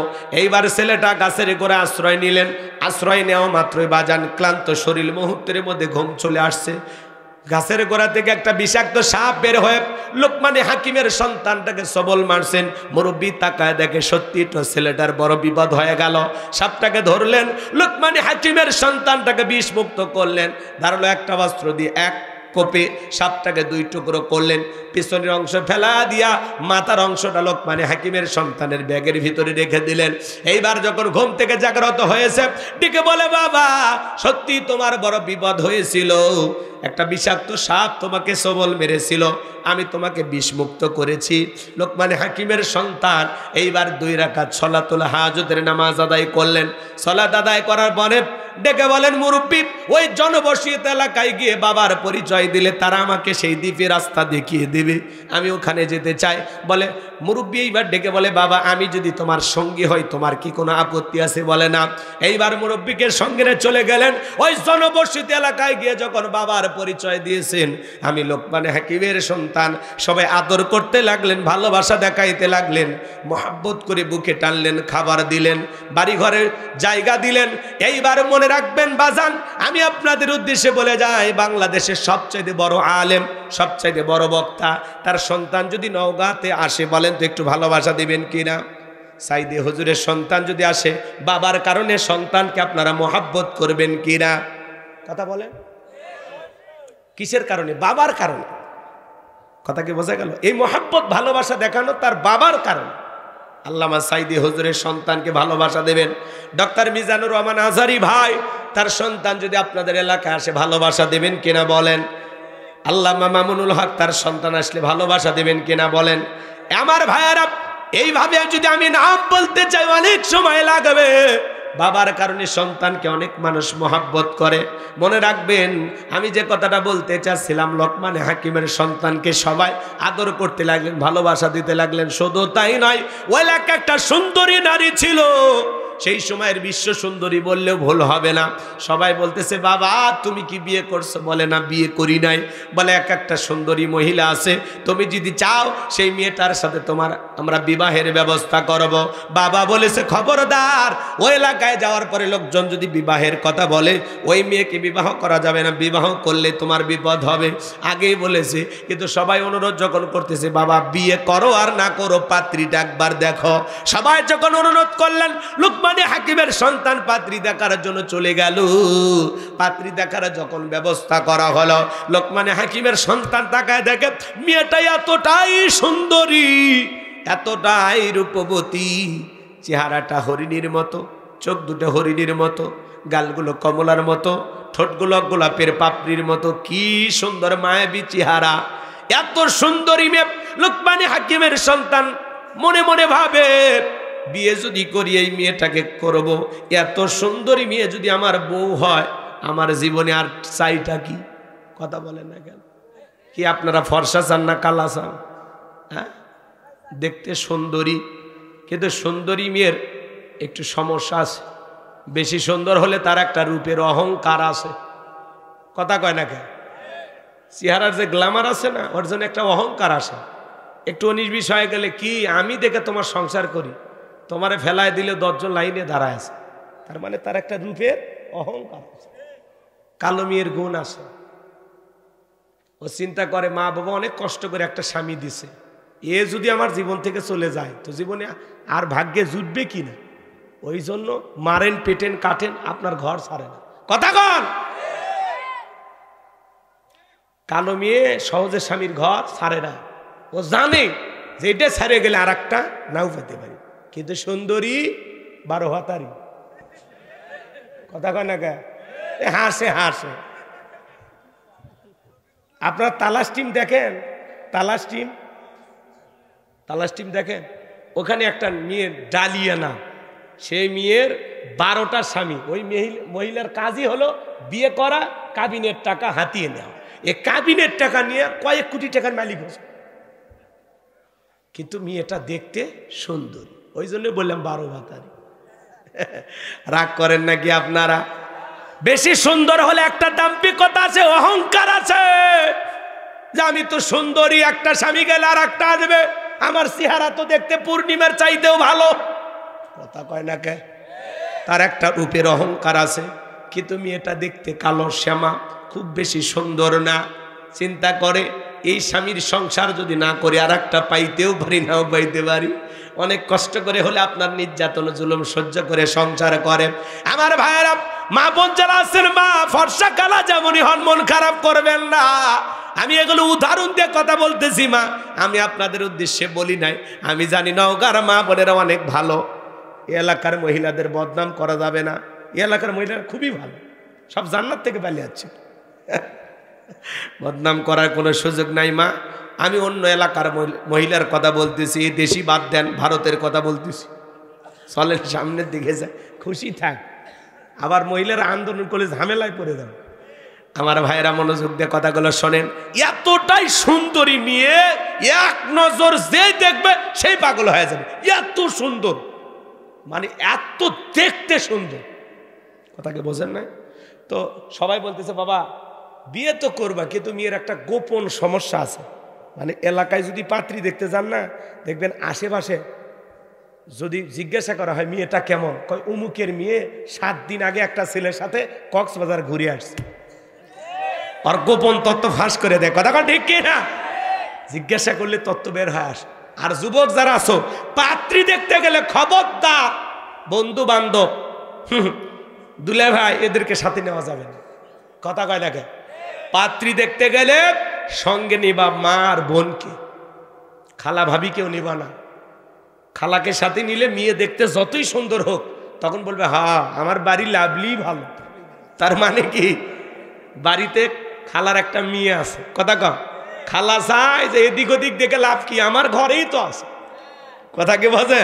এইবার ছেলেটা গাছের গোড়া আশ্রয় নিলেন। আশ্রয় নেওয়া মাত্রই বাজান ক্লান্ত শরীর, মুহূর্তের মধ্যে ঘুম চলে আসছে। গাছের গোড়া থেকে একটা বিষাক্ত সাপ বের হয়ে লোকমানে হাকিমের সন্তানটাকে সবল মারছেন। মুরব্বী তাকায় দেখে সত্যি তো ছেলেটার বড় বিপদ হয়ে গেল। সাপটাকে ধরলেন, লোকমানে হাকিমের সন্তানটাকে বিষমুক্ত করলেন। ধারালো একটা বস্ত্র দিয়ে এক কোপে সাপটাকে 2 টুকরো করলেন, পিছনের অংশ ফেলা দিয়া মাথার অংশটা লোকমানে হাকিমের সন্তানের ব্যাগের ভিতরে রেখে দিলেন। এইবার যখন ঘুম থেকে জাগ্রত হয়েছে, ডেকে বলে, বাবা সত্যি তোমার বড় বিপদ হয়েছিল, একটা বিষাক্ত সাপ তোমাকে সবল মেরেছিল, আমি তোমাকে বিষমুক্ত করেছি। লোকমানে হাকিমের সন্তান এইবার 2 রাকাত সলাতুল হাজতের নামাজ আদায় করলেন। সলাত আদায় করার পরে ডেকে বলেন, মুরব্বী ওই জনবসিত এলাকায় গিয়ে বাবার পরিচয় দিলে তারা আমাকে সেই দ্বীপে রাস্তা দেখিয়ে দেবে, আমি ওখানে যেতে চাই। বলে, মুরব্বী এইবার ডেকে বলে, বাবা আমি যদি তোমার সঙ্গী হই তোমার কি কোনো আপত্তি আছে? বলে, না। এইবার মুরব্বীকে সঙ্গে চলে গেলেন। ওই জনবসিত এলাকায় গিয়ে যখন বাবার পরিচয় দিয়েছেন, আমি লোকমানে হাকিমের সন্তান, সবাই আদর করতে লাগলেন, ভালোবাসা দেখাইতে লাগলেন, মহাব্বত করে বুকে টানলেন, খাবার দিলেন, বাড়ি ঘরে জায়গা দিলেন। এইবার মনে রাখবেন বাজান, আমি আপনাদের উদ্দেশ্যে বলে যাই, বাংলাদেশের সবচাইতে বড় আলেম, সবচাইতে বড় বক্তা, তার সন্তান যদি নওগাঁতে আসে, বলেন তো একটু ভালোবাসা দিবেন কিনা? সাইদে হুজুরের সন্তান যদি আসে, বাবার কারণে সন্তানকে আপনারা মহাব্বত করবেন কিনা? কথা বলেন। কিসের কারণে? বাবার কারণে। কথা কি বোঝা গেল? এই মহাব্বত ভালোবাসা দেখানো তার বাবার কারণে। আল্লামা সাইদি হুজুরের সন্তানকে ভালোবাসা দেবেন। ডক্টর মিজানুর রহমান আজহারি ভাই, তার সন্তান যদি আপনাদের এলাকায় আসে, ভালোবাসা দেবেন কিনা বলেন? আল্লামা মামুনুল হক, তার সন্তান আসলে ভালোবাসা দেবেন কিনা বলেন? আমার ভাইয়ারা, এইভাবে যদি আমি নাম বলতে চাই অনেক সময় লাগবে। বাবার কারণে সন্তানকে অনেক মানুষ মহাব্বত করে। মনে রাখবেন, আমি যে কথাটা বলতে চাচ্ছিলাম, লোকমানে হাকিমের সন্তানকে সবাই আদর করতে লাগলেন, ভালোবাসা দিতে লাগলেন। শুধু তাই নয়, ওই এলাকায় একটা সুন্দরী নারী ছিল, সেই সময়ের বিশ্ব সুন্দরী বললেও ভুল হবে না। সবাই বলতেছে বাবা তুমি কি বিয়ে করছো? বলে না বিয়ে করি নাই। বলে এক একটা সুন্দরী মহিলা আছে, তুমি যদি চাও সেই মেয়েটার সাথে তোমার আমরা বিবাহের ব্যবস্থা করব। বাবা বলেছে খবরদার, ওই এলাকায় যাওয়ার পরে লোকজন যদি বিবাহের কথা বলে ওই মেয়েকে বিবাহ করা যাবে না, বিবাহ করলে তোমার বিপদ হবে। আগেই বলেছে, কিন্তু সবাই অনুরোধ যখন করতেছে বাবা বিয়ে করো আর না করো পাত্রীটা একবার দেখো। সবাই যখন অনুরোধ করলেন, লুকমান হাকিমের সন্তান পাত্রী দেখার জন্য চলে গেল। পাত্রী দেখার যখন ব্যবস্থা করা হলো, লুকমান হাকিমের সন্তান তাকায় দেখে মেয়েটা এতটাই সুন্দরী, এতটাই রূপবতী, চেহারাটা হরিণীর মতো, চোখ দুটো হরিণীর মতো, গালগুলো কমলার মতো, ঠোঁটগুলো গোলাপের পাপড়ির মতো, কি সুন্দর মায়াবী চেহারা। এত সুন্দরী মেয়ে লুকমান হাকিমের সন্তান মনে মনে ভাবে বিয়ে যদি করি এই মেয়েটাকে করব, এত সুন্দরী মেয়ে যদি আমার বউ হয় আমার জীবনে আর চাইটা কি? কথা বলেন না কেন? কি আপনারা ফর্সা চান না কালা চান? হ্যাঁ, দেখতে সুন্দরী, কিন্তু সুন্দরী মেয়ের একটু সমস্যা আছে। বেশি সুন্দর হলে তার একটা রূপের অহংকার আছে। কথা কয় না কেন? চেহারার যে গ্ল্যামার আছে না, ওর জন্য একটা অহংকার আসে। একটু 19-20 হয়ে গেলে কি আমি দেখে তোমার সংসার করি, তোমারে ফেলায় দিলে 10 জন লাইনে দাঁড়ায় আছে, তার মানে তার একটা রূপের অহংকার আছে, কালো মেয়ের গুণ আছে। ও চিন্তা করে মা বাবা অনেক কষ্ট করে একটা স্বামী দিছে, এ যদি আমার জীবন থেকে চলে যায় তো জীবনে আর ভাগ্যে জুটবে কি না। ওই জন্য মারেন পেটেন কাটেন, আপনার ঘর ছাড়ে না। কথা কন, কালো মেয়ে সহজে স্বামীর ঘর ছাড়ে না। ও জানে যে এটা ছাড়ে গেলে আর একটা নাও পেতে পারি, কিন্তু সুন্দরী 12 হাতারি। কথা কয় না কে? হাসে হাসে। আপনারা তালাশ টিম দেখেন, তালাশ টিম দেখেন, ওখানে একটা মেয়ের ডালিয়া না, সেই মেয়ের 12টা স্বামী। ওই মহিলার কাজই হলো বিয়ে করা, কাবিনের টাকা হাতিয়ে নেওয়া। এই কাবিনের টাকা নিয়ে কয়েক কোটি টাকার মালিক হয়েছে, কিন্তু মেয়েটা দেখতে সুন্দর, ওই জন্য বললাম 12 ভাতারি। রাগ করেন নাকি আপনারা? বেশি সুন্দর হলে একটা দাম্ভিকতা আছে, অহংকার আছে, যে আমি তো সুন্দরী, একটা স্বামী গেলে আর একটা আসবে, আমার চেহারা তো দেখতে পূর্ণিমার চাইতেও ভালো। কথা কয় না কে? তার একটা রূপের অহংকার আছে, কিন্তু মেয়েটা দেখতে কালো শ্যামা, খুব বেশি সুন্দর না। চিন্তা করে এই স্বামীর সংসার যদি না করে আর একটা পাইতেও পারি, নাও পাইতে পারি, অনেক কষ্ট করে হলে আপনার নির্যাতন জুলুম সহ্য করে সংসার করে। আমার ভাইয়েরা, মা বোন যারা আছেন, মা ফর্সা কালা যেমনই হন মন খারাপ করবেন না। আমি এগুলো উদাহরণ দিয়ে কথা বলতেছি মা, আমি আপনাদের উদ্দেশ্যে বলি নাই। আমি জানি নওগাঁর মা বোনেরা অনেক ভালো, এলাকার মহিলাদের বদনাম করা যাবে না। এলাকার মহিলারা খুবই ভালো, সব জান্নাত থেকে পালিয়ে যাচ্ছে, বদনাম করার কোনো সুযোগ নাই মা। আমি অন্য এলাকার মহিলার কথা বলতেছি, এই দেশি বাদ দেন, ভারতের কথা বলতেছি। চলেন সামনের দিকে যায়, খুশি থাক। আবার মহিলারা আন্দোলন করলে ঝামেলায় পড়ে যান। আমার ভাইয়েরা মনোযোগ দিয়ে কথাগুলো শোনেন। এতটাই সুন্দরী নিয়ে এক নজর যে দেখবে সেই পাগল হয়ে যাবে, এত সুন্দর, মানে এত দেখতে সুন্দর। কথাকে বোঝেন না? তো সবাই বলতেছে বাবা বিয়ে তো করবা, কিন্তু মেয়ের একটা গোপন সমস্যা আছে। মানে এলাকায় যদি পাত্রী দেখতে যান না, দেখবেন আশেপাশে যদি জিজ্ঞাসা করা হয় মেয়েটা কেমন, কয় উমুকের মেয়ে 7 দিন আগে একটা ছেলের সাথে কক্সবাজার ঘুরে আসছে, আর গোপন তত্ত্ব ফাঁস করে দেয়। কথা ঠিক কি না? জিজ্ঞাসা করলে তত্ত্ব বের হয় আসে। আর যুবক যারা আছো, পাত্রী দেখতে গেলে খবরদার বন্ধু বান্ধব, দুলে ভাই এদেরকে সাথে নেওয়া যাবে না। কথা কয় না কে? পাত্রী দেখতে গেলে সঙ্গে নিবা মা আর বোনকে, খালা ভাবি কেউ নিবা না। খালাকে সাথে নিলে মেয়ে দেখতে যতই সুন্দর হোক তখন বলবে হ্যাঁ আমার বাড়ি লাভলি ভালো। তার মানে কি বাড়িতে খালার একটা মেয়ে আছে। কথা কম, খালা চায় যে এদিক ওদিক দেখে লাভ কি, আমার ঘরেই তো আছে। কথা কি বোঝে?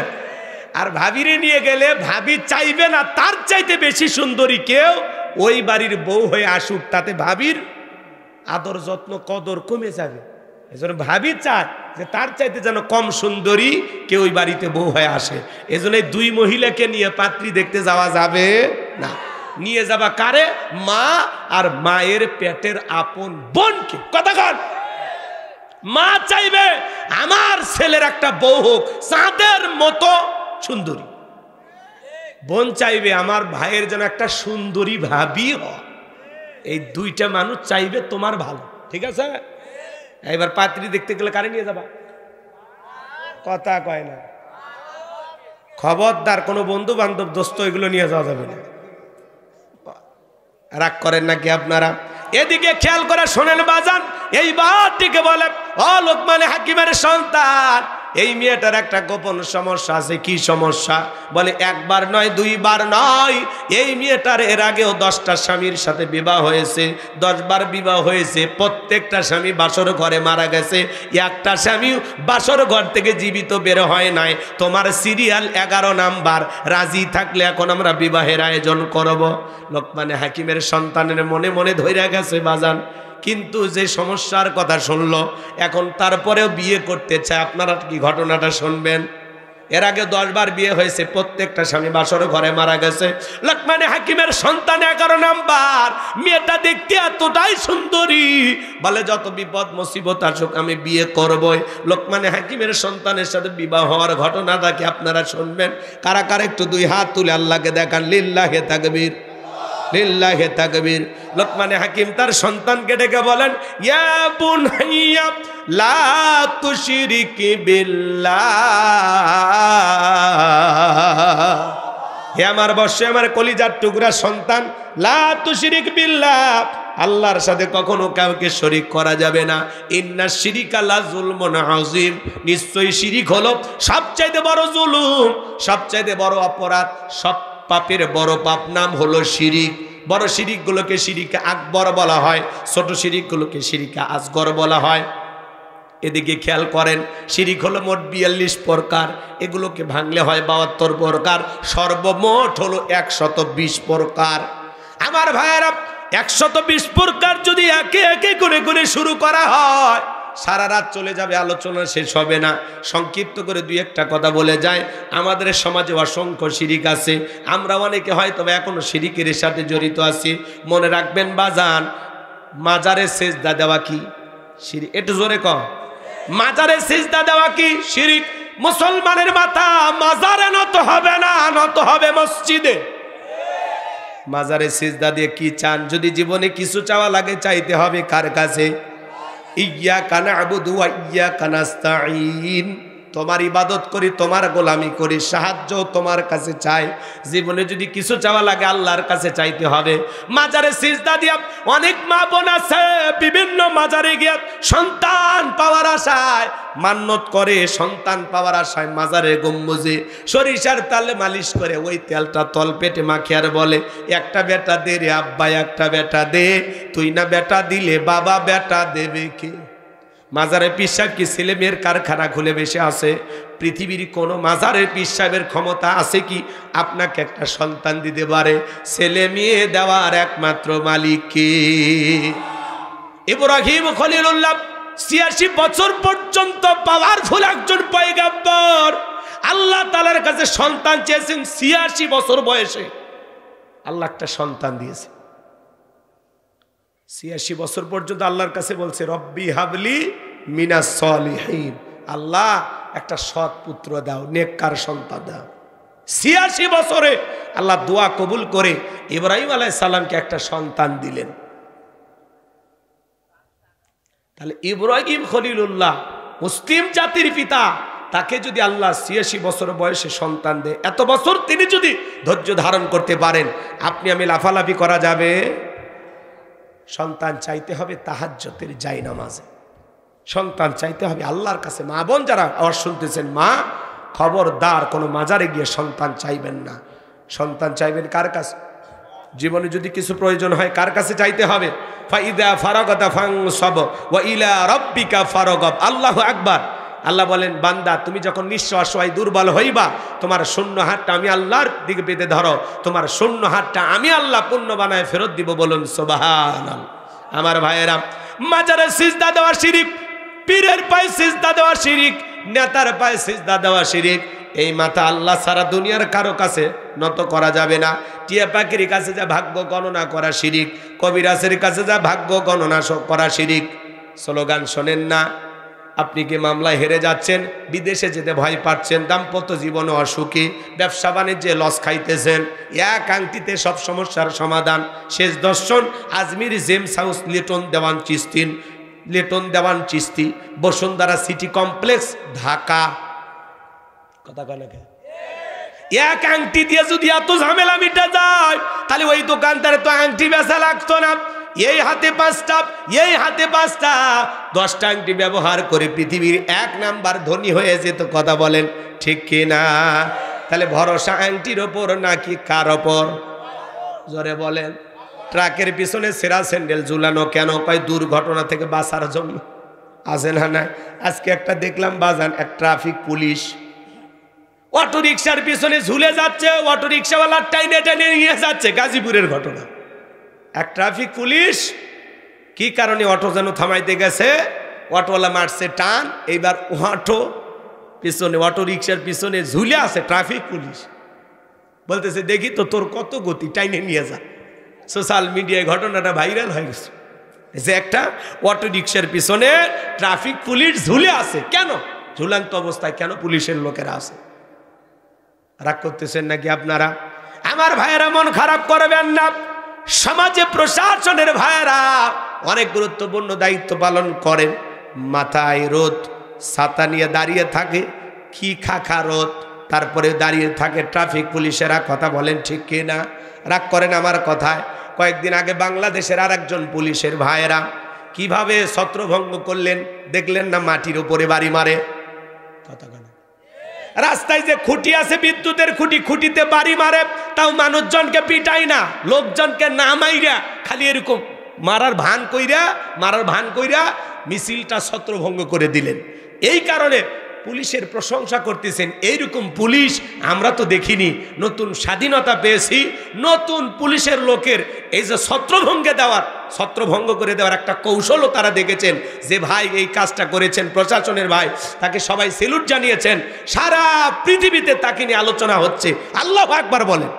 আর ভাবিরে নিয়ে গেলে ভাবি চাইবে না তার চাইতে বেশি সুন্দরী কেউ ওই বাড়ির বউ হয়ে আসুক, তাতে ভাবির আদর যত্ন কদর কমে যাবে। এজন্য ভাবি চায় যে তার চাইতে যেন কম সুন্দরী কেউ ওই বাড়িতে বউ হয়ে আসে। এজন্য এই দুই মহিলাকে নিয়ে পাত্রী দেখতে যাওয়া যাবে না। নিয়ে যাবা কারে? মা আর মায়ের পেটের আপন বোনকে। কথা কন। মা চাইবে আমার ছেলের একটা বউ হোক চাঁদের মতো সুন্দরী, বোন চাইবে আমার ভাইয়ের যেন একটা সুন্দরী ভাবি হয়। এই দুইটা মানুষ চাইবে তোমার ভালো, ঠিক আছে? এবার পাত্রী দেখতে গেলে কারে নিয়ে যাবা? কথা কয় না। খবরদার কোনো বন্ধু বান্ধব দোস্ত এগুলো নিয়ে যাওয়া যাবে না। রাগ করেন নাকি আপনারা? এদিকে খেয়াল করে শোনেন বাজান, এই বাটিকে বলে ও লোকমান হাকিমের সন্তান, এই মেয়েটার একটা গোপন সমস্যা আছে। কি সমস্যা? বলে একবার নয় দুইবার নয়, এই মেয়েটার এর আগেও 10টা স্বামীর সাথে বিবাহ হয়েছে, 10 বার বিবাহ হয়েছে। প্রত্যেকটা স্বামী বাসর ঘরে মারা গেছে, একটা স্বামী বাসর ঘর থেকে জীবিত বের হয় নাই। তোমার সিরিয়াল 11 নাম্বার। রাজি থাকলে এখন আমরা বিবাহের আয়োজন করব। লোকমানে হাকিমের সন্তানের মনে মনে ধইরা গেছে বাজান, কিন্তু যে সমস্যার কথা শুনলো এখন তারপরেও বিয়ে করতে চায়। আপনারা কি ঘটনাটা শুনবেন? এর আগে 10 বার বিয়ে হয়েছে, প্রত্যেকটা স্বামী বাসর ঘরে মারা গেছে। লোকমানে হাকিমের সন্তান 11 নাম্বার। মেয়েটা দেখতে এতটাই সুন্দরী, বলে যত বিপদ মুসিবত আসুক আমি বিয়ে করবই। লোকমানে হাকিমের সন্তানের সাথে বিবাহ হওয়ার ঘটনাটা কি আপনারা শুনবেন? কারা কারা একটু 2 হাত তুলে আল্লাহকে দেখান। লিল্লাহে তাকবীর, লিল্লাহে তাকবীর। লোকমানে হাকিম তার সন্তানকে ডেকে বলেন, ইয়া বুনাইয়া লা তুশরিক বিল্লাহ। হে আমার বর্ষে আমার কলিজার টুকরা সন্তান, লা তুশরিক বিল্লাহ, আল্লাহর সাথে কখনো কাউকে শরীক করা যাবে না। ইন্না শিরিকা লা যুলমুন আযীম, নিশ্চয়ই শিরিক হলো সবচাইতে বড় জুলুম, সবচাইতে বড় অপরাধ। সব পাপের বড় পাপ নাম হলো শিরিক। বড় শিরিকগুলোকে শিরিকে আকবর বলা হয়, ছোট শিরিকগুলোকে শিরিকে আসগর বলা হয়। এদিকে খেয়াল করেন, শিরিক হলো মোট 42 প্রকার, এগুলোকে ভাঙলে হয় 72 প্রকার, সর্বমোট হলো 120 প্রকার। আমার ভাইয়েরা, 120 প্রকার যদি একে একে করে করে শুরু করা হয় সারা রাত চলে যাবে, আলোচনা শেষ হবে না। সংক্ষিপ্ত করে 2-1টা কথা বলে যায়। আমাদের সমাজে অসংখ্য শিরিক আছে, আমরা অনেকে হয়তো এখনো শিরিকের সাথে জড়িত আছি। মনে রাখবেন বাজান, মাজারে সেজদা দেওয়া কি শিরিক? একটু জোরে কর। মাজারে সেজদা দেওয়া কি শিরিক? মুসলমানের মাথা মাজারে নত হবে না, নত হবে মসজিদে। মাজারে সেজদা দিয়ে কি চান? যদি জীবনে কিছু চাওয়া লাগে চাইতে হবে কার কাছে? ইয়্যাকা না'বুদু ওয়া ইয়্যাকা নাস্তাঈন। তোমার ইবাদত করি, তোমার গোলামি করি, সাহায্য তোমার কাছে চাই। জীবনে যদি কিছু চাওয়া লাগে আল্লাহর কাছে চাইতে হবে। মাজারে সিজদা দিয়া অনেক মা বোন আছে বিভিন্ন মাজারে গিয়ে সন্তান পাওয়ার আশায় মান্নত করে, সন্তান পাওয়ার আশায় মাজারে গম্বুজে সরিষার তেলে মালিশ করে ওই তেলটা তল পেটে মাখে আর বলে, একটা বেটা দে রে আব্বা, একটা বেটা দে, তুই না বেটা দিলে বাবা বেটা দেবে কে? মাজারে পীর সাহেব কি ছেলে মেয়ের কারখানা খুলে বসে আছে? পৃথিবীর কোনো মাজারের পীর সাহেবের ক্ষমতা আছে কি আপনাকে একটা সন্তান দিতে পারে? ছেলে মেয়ে দেওয়ার একমাত্র মালিক কে? ইব্রাহিম খলিলুল্লাহ ৮৬ বছর পর্যন্ত পাওয়ারফুল একজন পয়গম্বর, আল্লাহ তাআলার কাছে সন্তান চেয়েছেন। ৮৬ বছর বয়সে আল্লাহ একটা সন্তান দিয়েছে। ৮৬ বছর পর্যন্ত আল্লাহর কাছে বলছে, রব্বি হাবলি মিনাস সলিহিন, আল্লাহ একটা সৎ পুত্র দাও, নেককার সন্তান দাও। ৮৬ বছরে আল্লাহ দোয়া কবুল করে ইব্রাহিম আলাইহিস সালামকে একটা সন্তান দিলেন। তাহলে ইব্রাহিম খলিলুল্লাহ মুসলিম জাতির পিতা, তাকে যদি আল্লাহ ৮৬ বছর বয়সে সন্তান দেয়, এত বছর তিনি যদি ধৈর্য ধারণ করতে পারেন, আপনি আমি লাফালাফি করা যাবে? সন্তান চাইতে হবে তাহাজ্জুদের জায়নামাজে, সন্তান চাইতে হবে আল্লাহর কাছে। মা বোন যারা আওয়াজ শুনতেছেন, মা খবরদার কোনো মাজারে গিয়ে সন্তান চাইবেন না। সন্তান চাইবেন কার কাছে? জীবনে যদি কিছু প্রয়োজন হয় কার কাছে চাইতে হবে? ফাইদা ফারাগাতা ফানসাব ওয়া ইলা রাব্বিকা ফারাগাব। আল্লাহু আকবার। আল্লাহ বলেন, বান্দা তুমি যখন নিঃস্ব অসহায় দুর্বল হইবা, তোমার শূন্য হাতটা আমি আল্লাহর দিকে বেঁধে ধরো, তোমার শূন্য হাতটা আমি আল্লাহ পূর্ণ বানায় ফেরত দিব। বলুন সুবহানাল্লাহ। আমার ভাইয়েরা, মাজারে সিজদা দেওয়া শিরিক, পীরের পায়ে সিজদা দেওয়া শিরিক, নেতার পায়ে সিজদা দেওয়া শিরিক। এই মাথা আল্লাহ সারা দুনিয়ার কারো কাছে নত করা যাবে না। টিয়া পাখির কাছে যা ভাগ্য গণনা করা শিরিক, কবিরাজের কাছে যা ভাগ্য গণনা করা শিরিক। স্লোগান শোনেন না? আপনি কি মামলায় হেরে যাচ্ছেন, বিদেশে যেতে ভয় পাচ্ছেন, দাম্পত্য জীবনে অসুখী, ব্যবসা বাণিজ্যে লস খাইতেছেন, এক আংটিতে সব সমস্যার সমাধান। শেষ দর্শন আজমির জেমস হাউস, লিটন দেওয়ান চিস্তি, বসুন্ধরা সিটি কমপ্লেক্স, ঢাকা। কথা কয় না? এক আংটি দিয়ে যদি এত ঝামেলা মিটা যায়, তাহলে ওই দোকানদারে তো আংটি বেচা লাগতো না। এই হাতে 5টা, এই হাতে 5টা, 10টা আংটি ব্যবহার করে পৃথিবীর 1 নাম্বার ধনী হয়ে যেত। কথা বলেন ঠিক কিনা? তাহলে ভরসা আংটির ওপর নাকি কার ওপর? জোরে বলেন। ট্রাকের পিছনে সেরা স্যান্ডেল ঝুলানো কেন? কয় দুর্ঘটনা থেকে বাঁচার জন্য। আছে না? না, আজকে একটা দেখলাম বাজান, এক ট্রাফিক পুলিশ অটো রিক্সার পিছনে ঝুলে যাচ্ছে, অটো রিক্সাওয়ালা টাইনে টাইনে নিয়ে যাচ্ছে। গাজীপুরের ঘটনা। এক ট্রাফিক পুলিশ কি কারণে অটো যেন থামাইতে গেছে, অটোওয়ালা মারছে টান, এইবার অটো রিক্সার পিছনে ঝুলে আছে ট্রাফিক পুলিশ। বলতেছে দেখি তো তোর কত গতি, টাইনে নিয়ে যা। সোশ্যাল মিডিয়ায় ঘটনাটা ভাইরাল হয়ে গেছে যে একটা অটো রিক্সার পিছনে ট্রাফিক পুলিশ ঝুলে আছে। কেন ঝুলন্ত অবস্থায় কেন পুলিশের লোকেরা আছে? রাগ করতেছেন নাকি আপনারা? আমার ভাইয়েরা মন খারাপ করবেন না। সমাজে প্রশাসনের ভাইয়েরা অনেক গুরুত্বপূর্ণ দায়িত্ব পালন করেন। মাথায় রোদ, ছাতা নিয়ে দাঁড়িয়ে থাকে, কি খাখা রোদ, তারপরে দাঁড়িয়ে থাকে ট্রাফিক পুলিশেরা। কথা বলেন ঠিক কিনা? রাগ করেন আমার কথায়? কয়েকদিন আগে বাংলাদেশের আর একজন পুলিশের ভাইয়েরা কিভাবে ছত্রভঙ্গ করলেন দেখলেন না? মাটির উপরে বাড়ি মারে। কথা কেন? রাস্তায় যে খুঁটি আছে, বিদ্যুতের খুঁটি, খুঁটিতে বাড়ি মারে। তাও মানুষজনকে পিটাই না, লোকজনকে না মাইরা খালি এরকম মারার ভান কইরা মিছিলটা ছত্রভঙ্গ করে দিলেন। এই কারণে পুলিশের প্রশংসা করতেছেন। এইরকম পুলিশ আমরা তো দেখিনি। নতুন স্বাধীনতা পেয়েছি, নতুন পুলিশের লোকের এই যে ছত্রভঙ্গ করে দেওয়ার একটা কৌশলও তারা দেখেছেন। যে ভাই এই কাজটা করেছেন, প্রশাসনের ভাই, তাকে সবাই সেলুট জানিয়েছেন। সারা পৃথিবীতে তাকে নিয়ে আলোচনা হচ্ছে। আল্লাহু আকবার বলেন।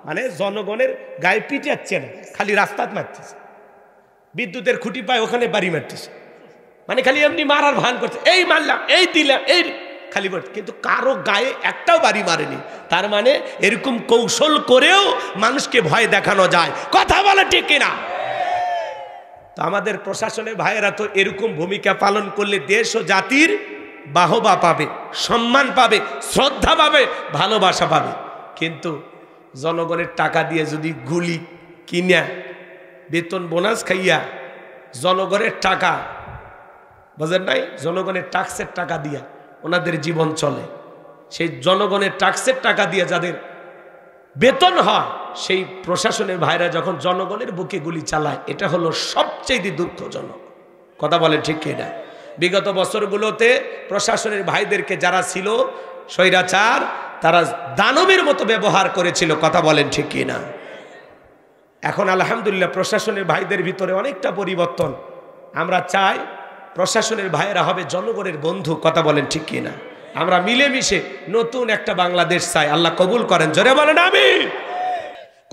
মানে জনগণের গায়ে পিটাচ্ছে না, খালি রাস্তাত মারতেছে। বিদ্যুতের খুঁটি পায় ওখানে বাড়ি মারতেছে। মানে খালি এমনি মারার ভান করছে, এই মারলাম, এই দিলাম, এই খালি বলছে, কিন্তু কারো গায়ে একটাও বাড়ি মারেনি। তার মানে এরকম কৌশল করেও মানুষকে ভয় দেখানো যায়। কথা বলে ঠিক কিনা? তো আমাদের প্রশাসনের ভাইয়েরা তো এরকম ভূমিকা পালন করলে দেশ ও জাতির বাহবা পাবে, সম্মান পাবে, শ্রদ্ধা পাবে, ভালোবাসা পাবে। কিন্তু জনগণের টাকা দিয়ে যদি গুলি কিনা, বেতন বোনাস খাইয়া, জনগণের টাকা, বুঝেন নাই, জনগণের ট্যাক্সের টাকা দিয়া ওনাদের জীবন চলে। সেই জনগণের ট্যাক্সের টাকা দিয়ে যাদের বেতন হয়, সেই প্রশাসনের ভাইরা যখন জনগণের বুকে গুলি চালায়, এটা হলো সবচেয়ে দুঃখজনক। কথা বলেন ঠিক কিনা? বিগত বছরগুলোতে প্রশাসনের ভাইদেরকে যারা ছিল স্বৈরাচার, তারা দানবের মতো ব্যবহার করেছিল। কথা বলেন ঠিক কিনা? এখন আলহামদুলিল্লাহ প্রশাসনের ভাইদের ভিতরে অনেকটা পরিবর্তন। আমরা চাই প্রশাসনের ভাইয়েরা হবে জনগণের বন্ধু। কথা বলেন ঠিক কিনা? আমরা মিলেমিশে নতুন একটা বাংলাদেশ চাই। আল্লাহ কবুল করেন। জোরে বলেন আমিন।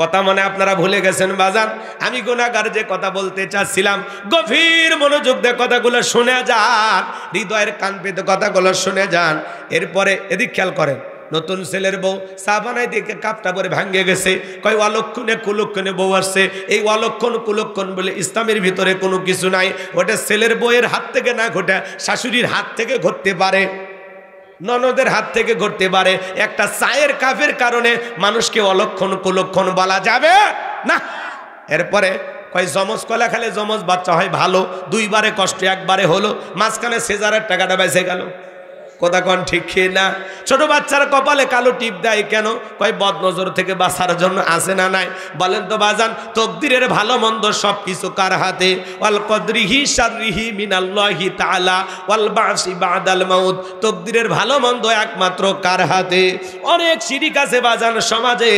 কথা মনে আপনারা ভুলে গেছেন বাজান। আমি গুনাহগার যে কথা বলতে চাচ্ছিলাম, গভীর মনোযোগ দিয়ে কথাগুলো শুনে যান, হৃদয়ের কান পেতে কথাগুলো শুনে যান। এরপরে এদিক খেয়াল করেন, নতুন ছেলের বউ চা বানাই দিকে কাপটা পরে ভাঙ্গে গেছে। কয় অলক্ষণে কুলক্ষণে বউ আসছে। এই অলক্ষণ কুলক্ষণ বলে ইসলামের ভিতরে কোনো কিছু নাই। ওটা ছেলের বউয়ের হাত থেকে না ঘটে, শাশুড়ির হাত থেকে ঘটতে পারে, ননদের হাত থেকে ঘটতে পারে। একটা চায়ের কাপের কারণে মানুষকে অলক্ষণ কুলক্ষণ বলা যাবে না। এরপরে কয় জমজ কলা খেলে জমজ বাচ্চা হয় ভালো, 2বারে কষ্ট 1বারে হলো, মাঝখানে সেজারের টাকাটা বেঁচে গেল। কথা কন ঠিক না? ছোট বাচ্চার কপালে কালো টিপ দেয় কেন? কয় বদ নজর থেকে বাঁচার জন্য। আছে না নাই? বলেন তো বাজান, তকদিরের ভালো মন্দ সব কিছু কার হাতে? ওয়াল কদরিহি শাররিহি মিনাল্লাহি তাআলা ওয়াল বাসি বাদাল মাউত। তকদিরের ভালো মন্দ একমাত্র কার হাতে? অনেক শিরিক আছে বাজান সমাজে,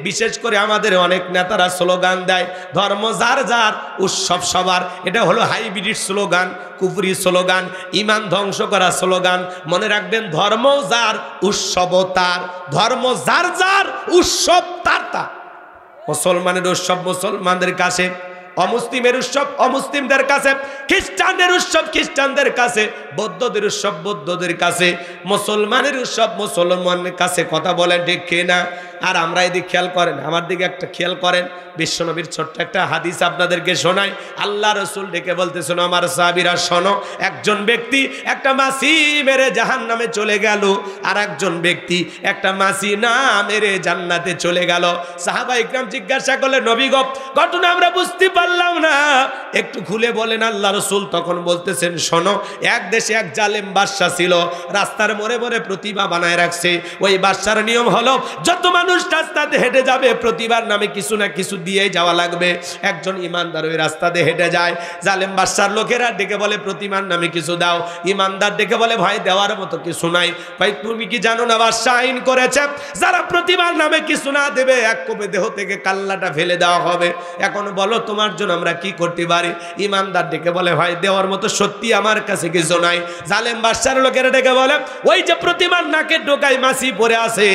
বিশেষ করে আমাদের অনেক নেতারা স্লোগান দেয় ধর্ম যার যার উৎসব সবার। এটা হলো হাইব্রিড স্লোগান, কুফরি স্লোগান, ইমান ধ্বংস করা স্লোগান। মনে রাখবেন, ধর্ম যার উৎসব তার, ধর্ম যার যার উৎসব তার তার। মুসলমানের উৎসব মুসলমানদের কাছে, অমুসলিমের উৎসব অমুসলিমদের কাছে, খ্রিস্টানদের উৎসব খ্রিস্টানদের কাছে, বৌদ্ধদের উৎসব বৌদ্ধদের কাছে, মুসলমানের উৎসব মুসলমানের কাছে। কথা বলেন ঠিক না? আর আমরা এদিকে খেয়াল করেন, আমার দিকে একটা খেয়াল করেন, বিশ্বনবীর ছোট্ট একটা হাদিস আপনাদেরকে শোনাই। আল্লাহ রসুল ডেকে বলতেছেন, আমার সাহাবীরা শোনো, একজন ব্যক্তি একটা মাছি মেরে জাহান্নামে চলে গেল, আর একজন ব্যক্তি একটা মাছি না মেরে জান্নাতে চলে গেল। সাহাবা ইকরাম জিজ্ঞাসা করলেন, নবী গো, ঘটনা আমরা বুঝতে পারলাম না, একটু খুলে বলেন। আল্লাহ রসুল তখন বলতেছেন, শোনো, এক দেশে এক জালেম বাদশা ছিল, রাস্তার মোড়ে মোড়ে প্রতিমা বানায় রাখছে। ওই বাদশার নিয়ম হলো, যত মানুষ রাস্তাতে হেঁটে যাবে প্রতিবার নামে কিছু না কিছু দিয়ে যাওয়া লাগবে। একজন ইমানদার ওই রাস্তাতে হেঁটে যায়, জালেম বাদশার লোকেরা ডেকে বলে, প্রতিমার নামে কিছু দাও। ইমানদার ডেকে বলে, ভাই দেওয়ার মতো কিছু নাই। ভাই তুমি কি জানো না, বাদশা আইন করেছে, যারা প্রতিমার নামে কিছু না দেবে এক কোপে দেহ থেকে কাল্লাটা ফেলে দেওয়া হবে। এখন বলো তোমার জন্য আমরা কি করতে পারি? ইমানদার ডেকে বলে, ভাই দেওয়ার মতো সত্যি আমার কাছে কিছু নাই। জালেম বাদশার লোকেরা ডেকে বলে, ওই যে প্রতিমার নাকের ডোকায় মাছি পড়ে আছে,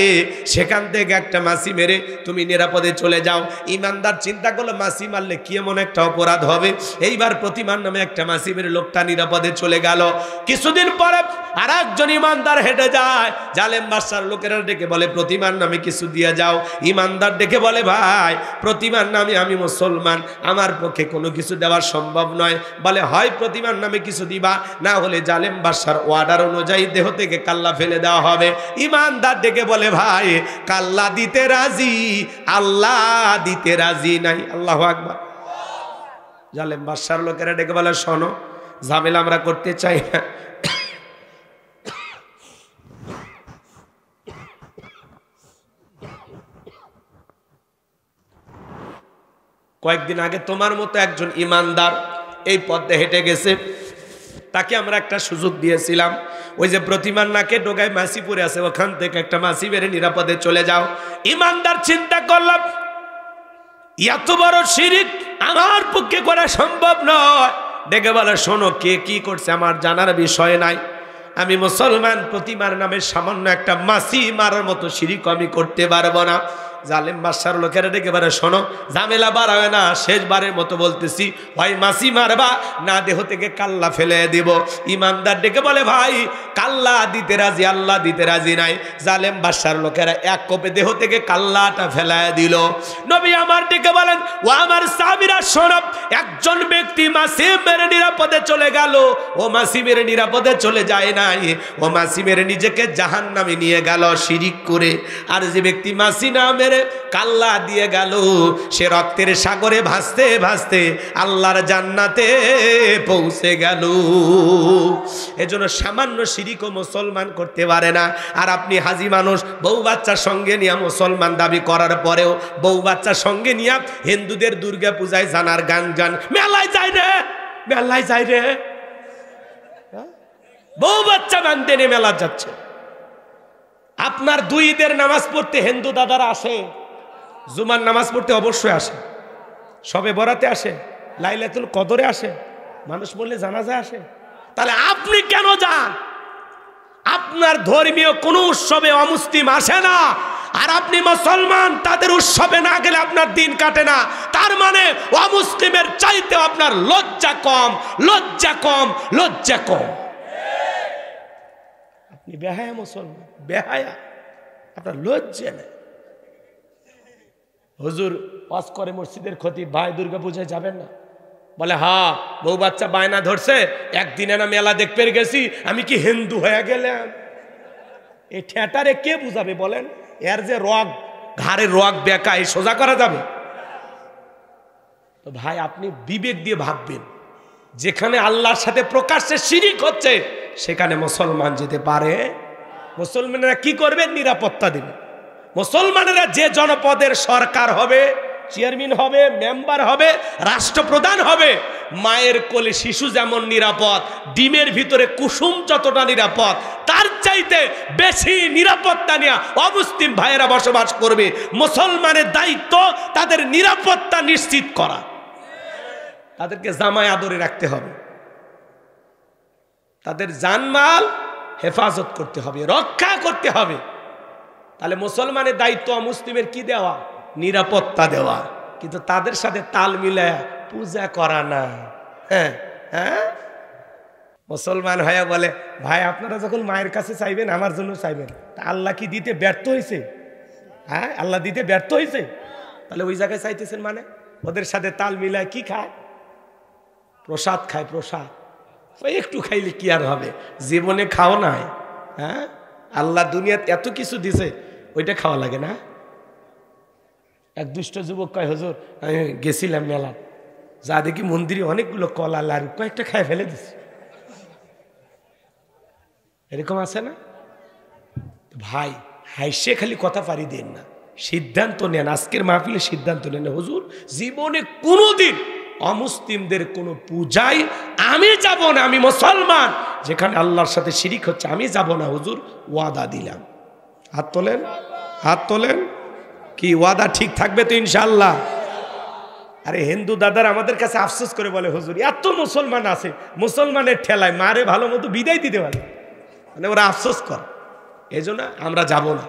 সেখান থেকে একটা মাছি মেরে তুমি নিরাপদে চলে যাও। ইমানদার চিন্তা করলো, মাছি মারলে কি এমন একটা অপরাধ হবে? এইবার প্রতিমার নামে একটা মাছি মেরে লোকটা নিরাপদে চলে গেল। কিছুদিন পরে আর একজন ইমানদার হেঁটে যায়, জালেম বাদশার লোকেরা ডেকে বলে, প্রতিমার নামে কিছু দিয়ে যাও। ইমানদার ডেকে বলে, ভাই প্রতিমার নামে আমি মুসলমান, আমার পক্ষে কোনো কিছু দেওয়া সম্ভব নয়। বলে, হয় প্রতিমার নামে কিছু দিবা, না হলে জালেম বাদশার অর্ডার অনুযায়ী দেহ থেকে কাল্লা ফেলে দেওয়া হবে। ইমানদার ডেকে বলে, ভাই কাল্লা দিতে রাজি, আল্লাহ দিতে রাজি নাই। আল্লাহু আকবার। জালেম বাদশার লোকেরা ডেকে বলে, শোনো, ঝামেলা আমরা করতে চাই না, কয়েকদিন আগে তোমার মতো একজন ইমানদার এই পথে হেঁটে গেছে, তাকে আমরা একটা সুযোগ দিয়েছিলাম, ওই যে প্রতিমার নাকে ডোগায় মাছি পড়ে আছে, ওখান থেকে একটা মাছি বেড়ে নিরাপদে চলে যাও। ইমানদার চিন্তা করলাম, এত বড় শিরিক আমার পক্ষে করা সম্ভব নয়। ডেকে বলে, শোনো, কে কি করছে আমার জানার বিষয় নাই, আমি মুসলমান, প্রতিমার নামে সামান্য একটা মাছি মারার মতো শিরিক আমি করতে পারবো না। জালেম বাদশার লোকেরা ডেকে বলে, শোনো, ঝামেলা বাড়াবে না, শেষবারের মতো বলতেছি, হয় মাছি মারবা, না দেহ থেকে কাল্লা ফেলে দিব। ইমানদার ডেকে বলে, ভাই কাল্লা দিতে রাজি, আল্লাহ দিতে রাজি নাই। জালেম বাদশার লোকেরা এক কোপে দেহ থেকে কাল্লাটা ফেলায় দিল। নবী আমার ডেকে বলেন, ও আমার সাহাবীরা শোনো, একজন ব্যক্তি মাছি মেরে নিরাপদে চলে গেল, ও মাছি মেরে নিরাপদে চলে যায় নাই, ও মাছি মেরে নিজেকে জাহান্নামে নিয়ে গেল শিরিক করে। আর যে ব্যক্তি মাছি না মেরে কাল্লা দিয়ে গেল, সে রক্তের সাগরে ভাসতে ভাসতে আল্লাহর জান্নাতে পৌঁছে গেল। এজন্য সামান্য শিরিকও মুসলমান করতে পারে না। আর আপনি হাজি মানুষ, বউ বাচ্চার সঙ্গে নিয়ে মুসলমান দাবি করার পরেও বউ বাচ্চার সঙ্গে নিয়ে হিন্দুদের দুর্গা পূজায় জানার গান গান, মেলায় যায় রে, মেলায় যায় রে, বউ বাচ্চা মানতে নিয়ে মেলা যাচ্ছে। আপনার দুই ঈদের নামাজ পড়তে হিন্দু দাদারা আসে, জুমার নামাজ পড়তে অবশ্যই আসে, সবে বরাতে আসে, লাইলাতুল কদরে আসে, মানুষ বললে জানাজা আসে। তাহলে আপনি কেন যান? আপনার ধর্মীয় কোন উৎসবে অমুসলিম আসে না, আর আপনি মুসলমান, তাদের উৎসবে না গেলে আপনার দিন কাটে না। তার মানে অমুসলিমের চাইতে আপনার লজ্জা কম, লজ্জা কম, লজ্জা কম। আপনি বেহায়া মুসলমান, বেহায়া, আপনার লজ্জা নেই। হুজুর ওয়াজ করে মসজিদের খতিব, ভাই দুর্গা পূজায় যাবেন না? বলে, হ্যাঁ, বউ বাচ্চা বায়না ধরছে, একদিনে না মেলা দেখতে গেছি, আমি কি হিন্দু হয়ে গেলাম? এই ঠেটারে কে বুঝাবে বলেন? এর যে রগ, ঘাড়ের রগ বেঁকা, এই সোজা করা যাবে? তো ভাই আপনি বিবেক দিয়ে ভাববেন, যেখানে আল্লাহর সাথে প্রকাশ্যে শিরিক হচ্ছে সেখানে মুসলমান যেতে পারে। মুসলমানেরা কি করবে? নিরাপত্তা দেবে। মুসলমানেরা যে জনপদের সরকার হবে, চেয়ারম্যান হবে, মেম্বার হবে, রাষ্ট্রপ্রধান হবে, মায়ের কোলে শিশু যেমন নিরাপদ, ডিমের ভিতরে কুসুম যতটা নিরাপদ, তার চাইতে বেশি নিরাপত্তা নিয়ে অমুসলিম ভাইয়েরা বসবাস করবে। মুসলমানের দায়িত্ব তাদের নিরাপত্তা নিশ্চিত করা, তাদেরকে জামায় আদরে রাখতে হবে, তাদের জানমাল হেফাজত করতে হবে, রক্ষা করতে হবে। তাহলে মুসলমানের দায়িত্ব অমুসলিমের কি দেওয়া? নিরাপত্তা দেওয়া। কিন্তু তাদের সাথে তাল মিলায়া পূজা করা না। হ্যাঁ হ্যাঁ, মুসলমান হয়ে বলে ভাই আপনারা যখন মায়ের কাছে চাইবেন আমার জন্য চাইবেন, তা আল্লাহ কি দিতে ব্যর্থ হয়েছে? হ্যাঁ, আল্লাহ দিতে ব্যর্থ হয়েছে? তাহলে ওই জায়গায় চাইতেছেন মানে? ওদের সাথে তাল মিলায় কি খায়? প্রসাদ খায়। প্রসাদ ওই একটু খাইলে কি আর হবে? জীবনে খাও নাই? হ্যাঁ, আল্লাহ দুনিয়াতে এত কিছু দিছে, ওইটা খাওয়া লাগে না? এক দুষ্ট যুবক কয় হুজুর আমি গেছিলাম মেলা, যা দেখি মন্দিরে অনেকগুলো কলা লাড়ু, কয়েকটা খায় ফেলে দিছি। এরকম আছে না ভাই? হাইসে খালি কথা পারি দেন না, সিদ্ধান্ত নেন। আজকের মাহফিলে সিদ্ধান্ত নেন, হুজুর জীবনে কোনোদিন অমুসলিমদের কোনো পূজায় আমি যাব না, আমি মুসলমান, যেখানে আল্লাহর সাথে শিরিক হচ্ছে আমি যাব না হুজুর, ওয়াদা দিলাম। হাত তোলেন, হাত তোলেন। কি ওয়াদা ঠিক থাকবে তো ইনশাআল্লাহ? আরে হিন্দু দাদারা আমাদের কাছে আফসোস করে বলে হুজুর এত মুসলমান আছে, মুসলমানের ঠেলায় মারে ভালো মতো বিদায় দিতে পারে, মানে ওরা আফসোস কর। এই জন্য আমরা যাব না,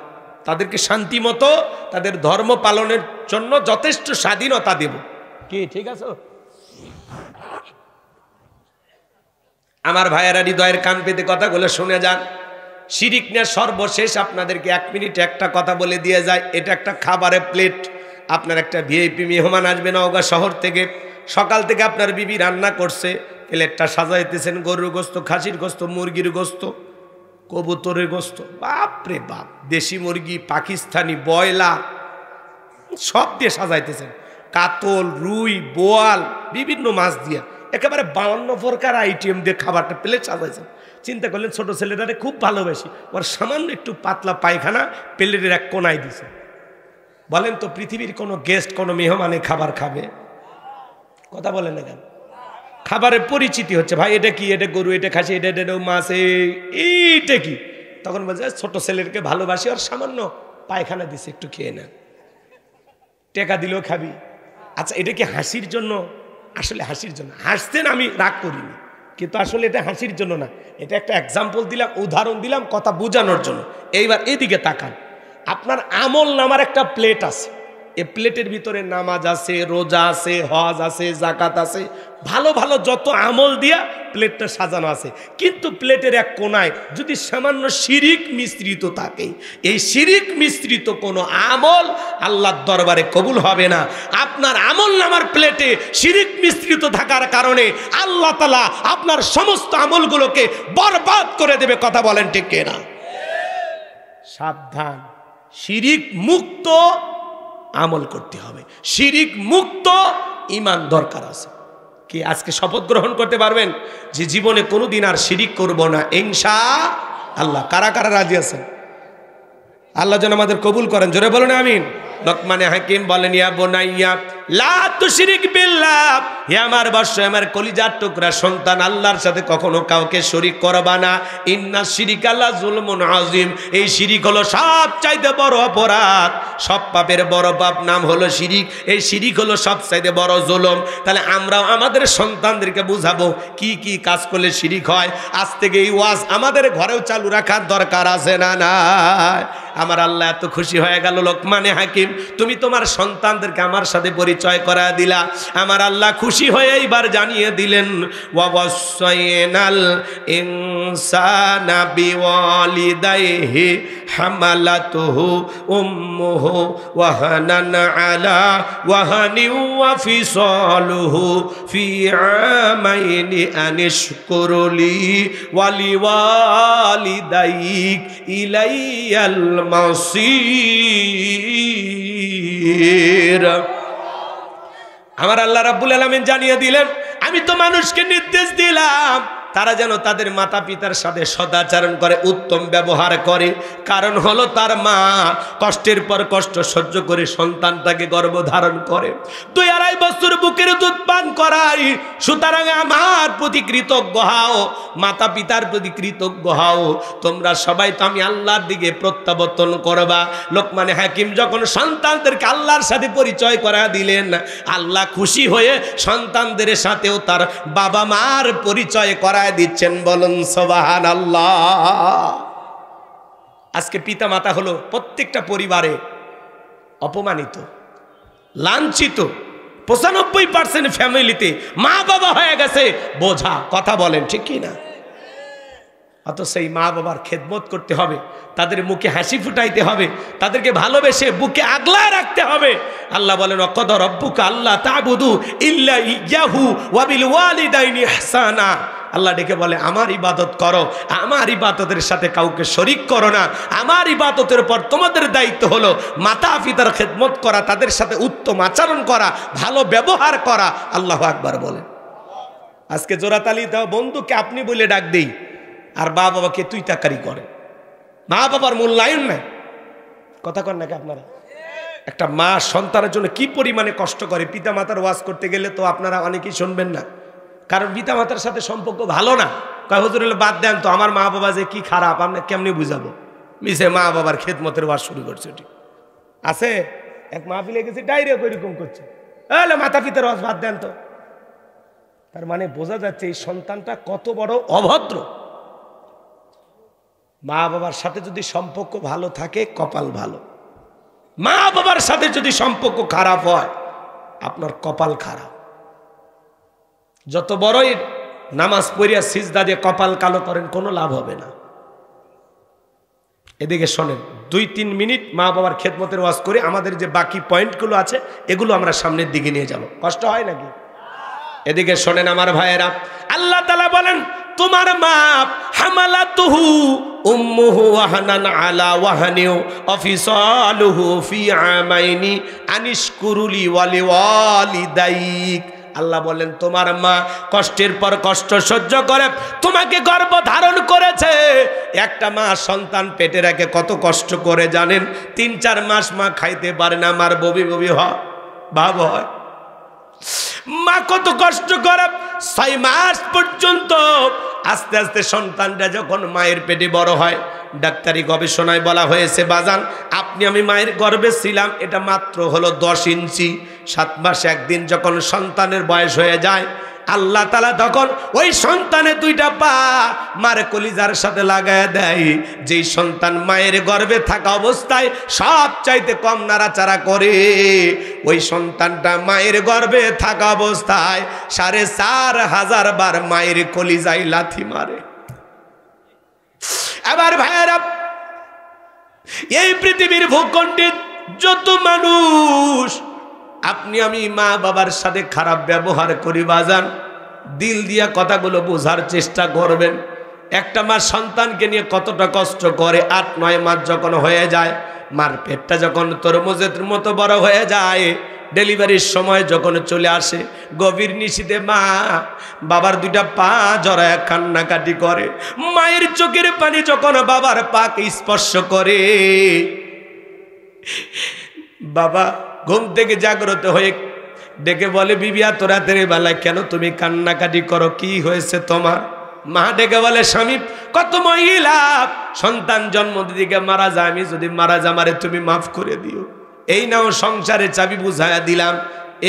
তাদেরকে শান্তি মতো তাদের ধর্ম পালনের জন্য যথেষ্ট স্বাধীনতা দেব। কি ঠিক আছে? আমার ভাইয়েরা হৃদয়ের কান পেতে কথাগুলো শুনে যান। শিরিক নিয়ে সর্বশেষ আপনাদেরকে 1 মিনিটে একটা কথা বলে দিয়ে যায়। এটা একটা খাবারের প্লেট। আপনার একটা ভিআইপি মেহমান আসবে নওগাঁ শহর থেকে, সকাল থেকে আপনার বিবি রান্না করছে, প্লেটটা সাজাইতেছেন গরুর গোস্ত, খাসির গোস্ত, মুরগির গোস্ত, কবুতরের গোস্ত, বাপরে বাপ, দেশি মুরগি, পাকিস্তানি, ব্রয়লার সব দিয়ে সাজাইতেছেন, কাতল, রুই, বোয়াল, বিভিন্ন মাছ দিয়ে একেবারে 52 প্রকার আইটেম দিয়ে খাবারটা প্লেট সাজাইছেন। চিন্তা করলেন ছোট ছেলেটারে খুব ভালোবাসি, ওর সামান্য একটু পাতলা পায়খানা প্লেটের এক কোনায় দিছে। বলেন তো পৃথিবীর কোনো গেস্ট, কোনো মেহমানে খাবার খাবে? কথা বলেন না কেন? খাবারের পরিচিতি হচ্ছে ভাই এটা কি, এটা গরু, এটা খাসি, এটা মাছ, এইটা কি? তখন বলছে ছোট ছেলেকে ভালোবাসি, আর সামান্য পায়খানা দিছে, একটু খেয়ে নেন, টেকা দিলেও খাবি। আচ্ছা এটা কি হাসির জন্য? আসলে হাসির জন্য হাসতেন, আমি রাগ করিনি, কিন্তু আসলে এটা হাসির জন্য না, এটা একটা এক্সাম্পল দিলাম, উদাহরণ দিলাম কথা বোঝানোর জন্য। এইবার এদিকে তাকান, আপনার আমল নামার একটা প্লেট আছে, এই প্লেটের ভিতরে নামাজ আছে, রোজা আছে, হজ আছে, জাকাত আছে, ভালো ভালো যত আমল দিয়া প্লেটটা সাজানো আছে। কিন্তু প্লেটের এক কোনায় যদি সামান্য শিরিক মিশ্রিত থাকে, এই শিরিক মিশ্রিত কোনো আমল আল্লাহর দরবারে কবুল হবে না। আপনার আমল নামার প্লেটে শিরিক মিশ্রিত থাকার কারণে আল্লাহ তাআলা আপনার সমস্ত আমলগুলোকে বরবাদ করে দেবে। কথা বলেন ঠিক কিনা? সাবধান, শিরিক মুক্ত আমল করতে হবে, শিরিক মুক্ত ঈমান দরকার আছে। কি আজকে শপথ গ্রহণ করতে পারবেন যে জীবনে কোনোদিন আর শিরিক করব না ইনশাআল্লাহ? কারা কারা রাজি আছেন? আল্লাহ যেন আমাদের কবুল করেন, জোরে বলুন আমিন। লোকমানে হাকিম বলেন ইয়া বুনাইয়া লা তুশরিক বিল্লাহ, হে আমার বৎস, আমার কলিজার টুকরা সন্তান, আল্লাহর সাথে কখনো কাউকে শরীক করবা না। ইন্না শিরিকা লা যুলমুন আযীম, এই শিরিক হলো সবচাইতে বড় অপরাধ, সব পাপের বড় পাপ নাম হলো শিরিক, এই শিরিক হলো সবচাইতে বড় জুলুম। তাহলে আমরাও আমাদের সন্তানদেরকে বুঝাবো কি কি কাজ করলে শিরিক হয়। আজ থেকে এই ওয়াজ আমাদের ঘরেও চালু রাখার দরকার আছে না নাই? আমার আল্লাহ এত খুশি হয়ে গেল, লোকমানে হাকিম তুমি তোমার সন্তানদেরকে আমার সাথে পরিচয় করা দিলা। আমার আল্লাহ খুশি হয়ে এইবার জানিয়ে দিলেন ওয়াসাইনাল ইনসানা বিওয়ালিদাইহি হামালাতুহু উম্মুহু ওয়াহানান আলা ওয়াহানিন ওয়া ফিসালুহু ফি আমাইনি আনিশকুরলি ওয়ালিওয়ালিদাইক ইলাইয়াল মাসির। আমার আল্লাহ রাব্বুল আলামিন জানিয়ে দিলেন আমি তো মানুষকে নির্দেশ দিলাম তারা যেন তাদের মাতা পিতার সাথে সদাচরণ করে, উত্তম ব্যবহার করে। কারণ হলো তার মা কষ্টের পর কষ্ট সহ্য করে সন্তানটাকে গর্ভধারণ করে, 2-2.5 বছর বুকের দুধ পান করায়। সুতরাং আমার প্রতি কৃতজ্ঞ হও, মাতা পিতার প্রতি কৃতজ্ঞ হও। তোমরা সবাই তো আমি আল্লাহর দিকে প্রত্যাবর্তন করবা। লোকমানে হাকিম যখন সন্তানদেরকে আল্লাহর সাথে পরিচয় করা দিলেন, আল্লাহ খুশি হয়ে সন্তানদের সাথেও তার বাবা মার পরিচয় করায় দিচ্ছেন। বলুন সুবহানাল্লাহ। আজকে পিতা মাতা হলো প্রত্যেকটা পরিবারে অপমানিত, লাঞ্ছিত। 95% ফ্যামিলিতে মা বাবা হয়ে গেছে বোঝা। কথা বলেন ঠিক কি না? অত সেই মা বাবার খেদমত করতে হবে, তাদের মুখে হাসি ফুটাইতে হবে, তাদেরকে ভালোবেসে বুকে আগলায় রাখতে হবে। আল্লাহ বলেন ওয়াকাদা রাব্বুকা আল্লা তা'বুদু ইল্লা ইয়াহু ওয়া বিল ওয়ালিদাইনি ইহসানা। আল্লাহ ডেকে বলে আমার ইবাদত করো, আমার ইবাদতের সাথে কাউকে শরিক করো না। আমার ইবাদতের পর তোমাদের দায়িত্ব হলো মাতা পিতার খেদমত করা, তাদের সাথে উত্তম আচরণ করা, ভালো ব্যবহার করা। আল্লাহু আকবার বলেন। আজকে জোরাতালি দাও বন্ধুকে আপনি বলে ডাক দেই, আর মা বাবাকে তুই তাকারি করে। মা বাবার মূল্যায়ন নাই। কথা কন নাকি আপনারা? একটা মা সন্তানের জন্য কি পরিমাণে কষ্ট করে। পিতা মাতার ওয়াজ করতে গেলে তো আপনারা অনেকেই শুনবেন না, কারণ পিতা মাতার সাথে সম্পর্ক ভালো না। কয় হুজুর বাদ দেন তো, আমার মা বাবা যে কি খারাপ আপনি কেমনি বুঝাবো? মিশে মা বাবার খেদমতের ওয়াজ শুরু করছে। ওটি আছে এক মাহফিলে গেছে, ডাইরেক্ট ওইরকম করছে, মাতা পিতার ওয়াজ বাদ দেন তো। তার মানে বোঝা যাচ্ছে এই সন্তানটা কত বড় অভদ্র। মা বাবার সাথে যদি সম্পর্ক ভালো থাকে কপাল ভালো, মা বাবার সাথে যদি সম্পর্ক খারাপ হয় আপনার কপাল খারাপ। যত বড়ই নামাজ পড়িয়া সিজদা দিয়ে কপাল কালো করেন কোনো লাভ হবে না। এদিকে শোনেন, 2-3 মিনিট মা বাবার খেদমতের ওয়াজ করে আমাদের যে বাকি পয়েন্টগুলো আছে এগুলো আমরা সামনের দিকে নিয়ে যাব। কষ্ট হয় নাকি? এদিকে শোনেন আমার ভাইয়েরা, আল্লাহ তাআলা বলেন তোমার মা হামালাতুহু উম্মুহু ওয়াহানান আলা ওয়াহানিউ অফিসালুহু ফি আমাইনি আনিশকুরুলি ওয়ালিওয়ালিদাইক। আল্লাহ বলেন তোমার মা কষ্টের পর কষ্ট সহ্য করে তোমাকে গর্ভ ধারণ করেছে। একটা মা সন্তান পেটে রাখে কত কষ্ট করে জানেন? 3-4 মাস মা খাইতে পারে না, মার বমি বমি হয়, ভাব হয়। মা কত কষ্ট করে 6 মাস পর্যন্ত। আস্তে আস্তে সন্তানটা যখন মায়ের পেটে বড় হয়, ডাক্তারি গবেষণায় বলা হয়েছে বাজান আপনি আমি মায়ের গর্ভে ছিলাম এটা মাত্র হলো 10 ইঞ্চি। 7 মাস 1 দিন যখন সন্তানের বয়স হয়ে যায়, আল্লাহ তাআলা তখন ওই সন্তানের 2টা পা মার কলিজার সাথে লাগায় দেয়। যেই সন্তান মায়ের গর্ভে থাকা অবস্থায় সব চাইতে কম নাড়াচাড়া করে, ওই সন্তানটা মায়ের গর্ভে থাকা অবস্থায় 4500 বার মায়ের কলিজায় লাথি মারে। আবার ভাইয়েরা, এই পৃথিবীর ভূখণ্ডে যত মানুষ আপনি আমি মা বাবার সাথে খারাপ ব্যবহার করি বাজান, দিল দিয়া কথাগুলো বোঝার চেষ্টা করবেন। একটা মা সন্তানকে নিয়ে কতটা কষ্ট করে। 8-9 মাস যখন হয়ে যায়, মার পেটটা যখন তরমুজের মতো বড় হয়ে যায়, ডেলিভারির সময় যখন চলে আসে, গভীর নিশীথে মা বাবার 2টা পা জড়ায় কান্নাকাটি করে। মায়ের চোখের পানি যখন বাবার পাকে স্পর্শ করে, বাবা ঘুম থেকে জাগ্রত হয়ে ডেকে বলে বিবি এত রাতের বেলায় কেন তুমি কান্নাকাটি করো, কি হয়েছে তোমার? মা ডেকে বলে স্বামী কত মহিলা সন্তান জন্ম দিকে মারা যায়, আমি যদি মারা যা আমারে তুমি মাফ করে দিও, এই নাও সংসারের চাবি বুঝাইয়া দিলাম।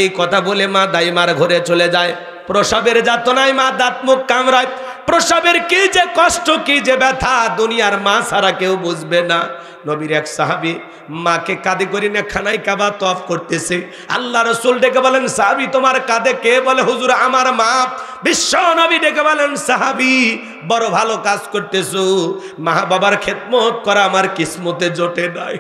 এই কথা বলে মা দাইমার ঘরে চলে যায়। প্রসবের যাতনায় মা দাঁত মুখ কামড়ায়। প্রসবের কি যে কষ্ট, কি যে ব্যথা দুনিয়ার মা ছাড়া কেউ বুঝবে না। নবীর এক সাহাবী মাকে কাঁধে করে নিয়ে খানায় কাবা তওয়াফ করতেছে। আল্লাহ রাসূল ডেকে বলেন সাহাবী তোমার কাঁধে কে? বলে হুজুর আমার মা। বিশ্ব নবী ডেকে বলেন সাহাবী বড় ভালো কাজ করতেছো, মা বাবার খেদমত করা আমার কিসমতে জোটে নাই।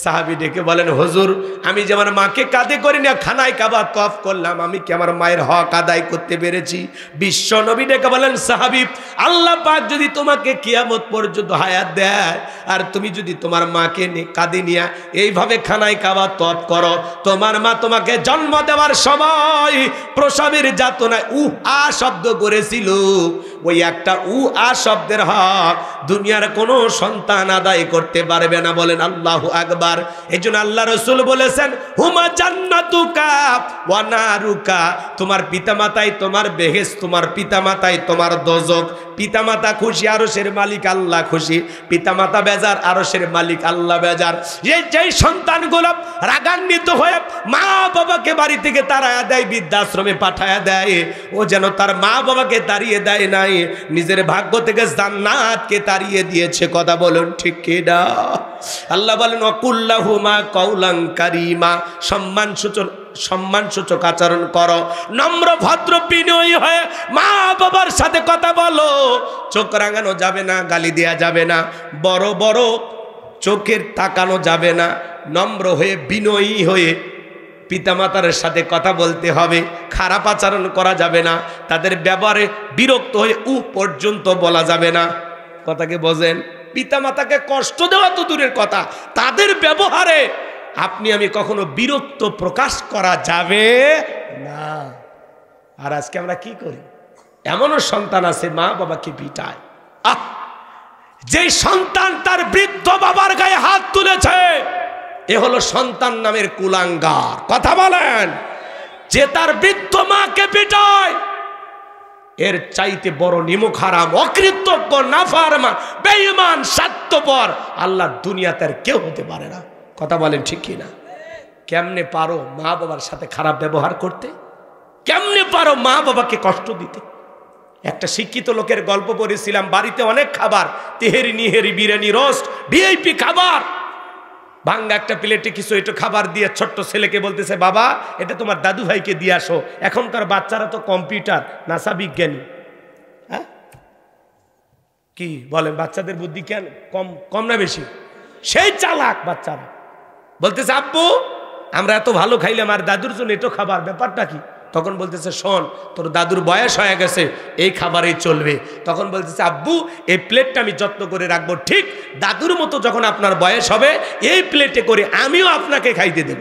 সাহাবী ডেকে বলেন, হুজুর আমি যে আমার মাকে কাঁধে করি না খানায় কাবা তওয়াফ করলাম, আমি কি আমার মায়ের হক আদায় করতে পেরেছি? বিশ্ব নবী ডেকে বলেন, সাহাবী আল্লাহ পাক যদি তোমাকে কিয়ামত পর্যন্ত হায়াত দেয় আর তুমি যদি তোমার মাকে কাঁধে নিয়ে এইভাবে খানায় কাবা তওয়াফ করো, তোমার মা তোমাকে জন্ম দেওয়ার সময় প্রসবের যাতনায় আ শব্দ করেছিল, ওই একটা আ শব্দের হক দুনিয়ার কোনো সন্তান আদায় করতে পারবে না। বলেন আল্লাহু আকবার। এজন্য আল্লাহ রাসূল বলেছেন, হুমা জান্নাতুকা ওয়া নারুকা, তোমার পিতামাতাই তোমার বেহেশত, তোমার পিতামাতাই তোমার দোজখ। পিতামাতা খুশি, আরশের মালিক আল্লাহ খুশি। পিতামাতা বেজার, আরশের মালিক আল্লাহ বেজার। যেই সন্তানগুলো রাগান্বিত হয়ে মা বাবাকে বাড়ি থেকে তাড়ায়া দেয়, বৃদ্ধাশ্রমে পাঠায়া দেয়, ও যেন তার মা বাবাকে তাড়িয়ে দেয় নাই, নিজের ভাগ্য থেকে জান্নাতকে তাড়িয়ে দিয়েছে। কথা বলুন ঠিক কি না? আল্লাহ বলেন, ওয়াকুল্লাহুমা কাউলান কারীমা, সম্মানসূচক আচরণ করো, নম্র ভদ্র বিনয়ী হয়ে মা বাবার সাথে কথা বলো। চোখ রাঙানো যাবে না, গালি দেয়া যাবে না, বড় বড় চোখের তাকানো যাবে না, নম্র হয়ে বিনয়ী হয়ে পিতামাতার সাথে কথা বলতে হবে। খারাপ আচরণ করা যাবে না, তাদের ব্যবহারে বিরক্ত হয়ে পর্যন্ত বলা যাবে না। কথাকে বোঝেন? পিতামাতাকে কষ্ট দেওয়া তো দূরের কথা, তাদের ব্যবহারে আপনি আমি কখনো বিরক্ত প্রকাশ করা যাবে না। আর আজকে আমরা কি করি? এমনও সন্তান আছে মা বাবাকে পিটায়। যে সন্তান তার বৃদ্ধ বাবার গায়ে হাত তুলেছে, এ হলো সন্তান নামের কুলাঙ্গার। কথা বলেন? যে তার বৃদ্ধ মাকে পিটায়, এর চাইতে বড় নিমুখ হারাম, অকৃতজ্ঞ, নাফরমান, বেঈমান, স্বার্থপর আল্লাহর দুনিয়াতে আর কেউ হতে পারে না। কথা বলেন ঠিক কি না? কেমনে পারো মা বাবার সাথে খারাপ ব্যবহার করতে? কেমনে পারো মা বাবাকে কষ্ট দিতে? একটা শিক্ষিত লোকের গল্প পড়েছিলাম, বাড়িতে অনেক খাবার, তেহেরি নিহেরি বিরিয়ানি রোস্ট ভিআইপি খাবার, ভাঙ্গা একটা প্লেটে কিছু একটু খাবার দিয়ে ছোট্ট ছেলেকে বলতেছে, বাবা এটা তোমার দাদু ভাইকে দিয়ে আসো। এখনকার বাচ্চারা তো কম্পিউটার, নাসা বিজ্ঞানী। হ্যাঁ কি বলেন? বাচ্চাদের বুদ্ধি কেন কম না বেশি? সেই চালাক বাচ্চারা। বলতেছে, আব্বু আমরা এত ভালো খাইলাম আর দাদুর জন্য এটো খাবার, ব্যাপারটা কি? তখন বলতেছে, শোন তোর দাদুর বয়স হয়ে গেছে, এই খাবারই চলবে। তখন বলতেছে, আব্বু এই প্লেটটা আমি যত্ন করে রাখবো, ঠিক দাদুর মতো যখন আপনার বয়স হবে এই প্লেটে করে আমিও আপনাকে খাইতে দেব।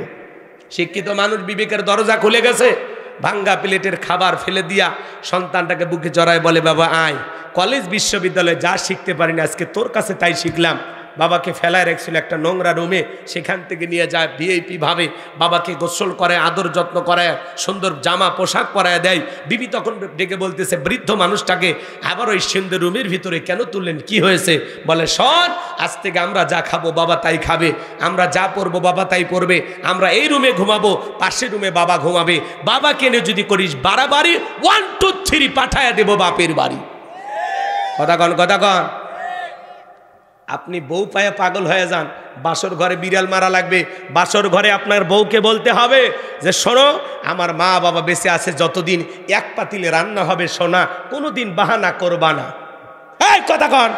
শিক্ষিত মানুষ, বিবেকের দরজা খুলে গেছে, ভাঙ্গা প্লেটের খাবার ফেলে দিয়া সন্তানটাকে বুকে জড়ায় বলে, বাবা আয়, কলেজ বিশ্ববিদ্যালয়ে যা শিখতে পারি না আজকে তোর কাছে তাই শিখলাম। বাবাকে ফেলায় রাখছিল একটা নোংরা রুমে, সেখান থেকে নিয়ে যায় ভিআইপি ভাবে বাবাকে গোসল করে, আদর যত্ন করায়, সুন্দর জামা পোশাক পরায় দেয়। বিবি তখন ডেকে বলতেছে, বৃদ্ধ মানুষটাকে আবার ওই সুন্দর রুমের ভিতরে কেন তুললেন, কি হয়েছে? বলে, শোন আজ থেকে আমরা যা খাবো বাবা তাই খাবে, আমরা যা পরবো বাবা তাই পরবে, আমরা এই রুমে ঘুমাবো, পাশের রুমে বাবা ঘুমাবে, বাবাকে এনে যদি করিস বাড়াবাড়ি 1 2 3 পাঠায় দেবো বাপের বাড়ি। কথা কন, কথা কন। আপনি বউ পায়ে পাগল হয়ে যান, বাসর ঘরে বিড়াল মারা লাগবে, বাসর ঘরে আপনার বউকে বলতে হবে যে, শোনো আমার মা বাবা বেঁচে আছে যতদিন এক পাতিলে রান্না হবে সোনা, কোনোদিন বাহানা করবা না। এই কথা কন।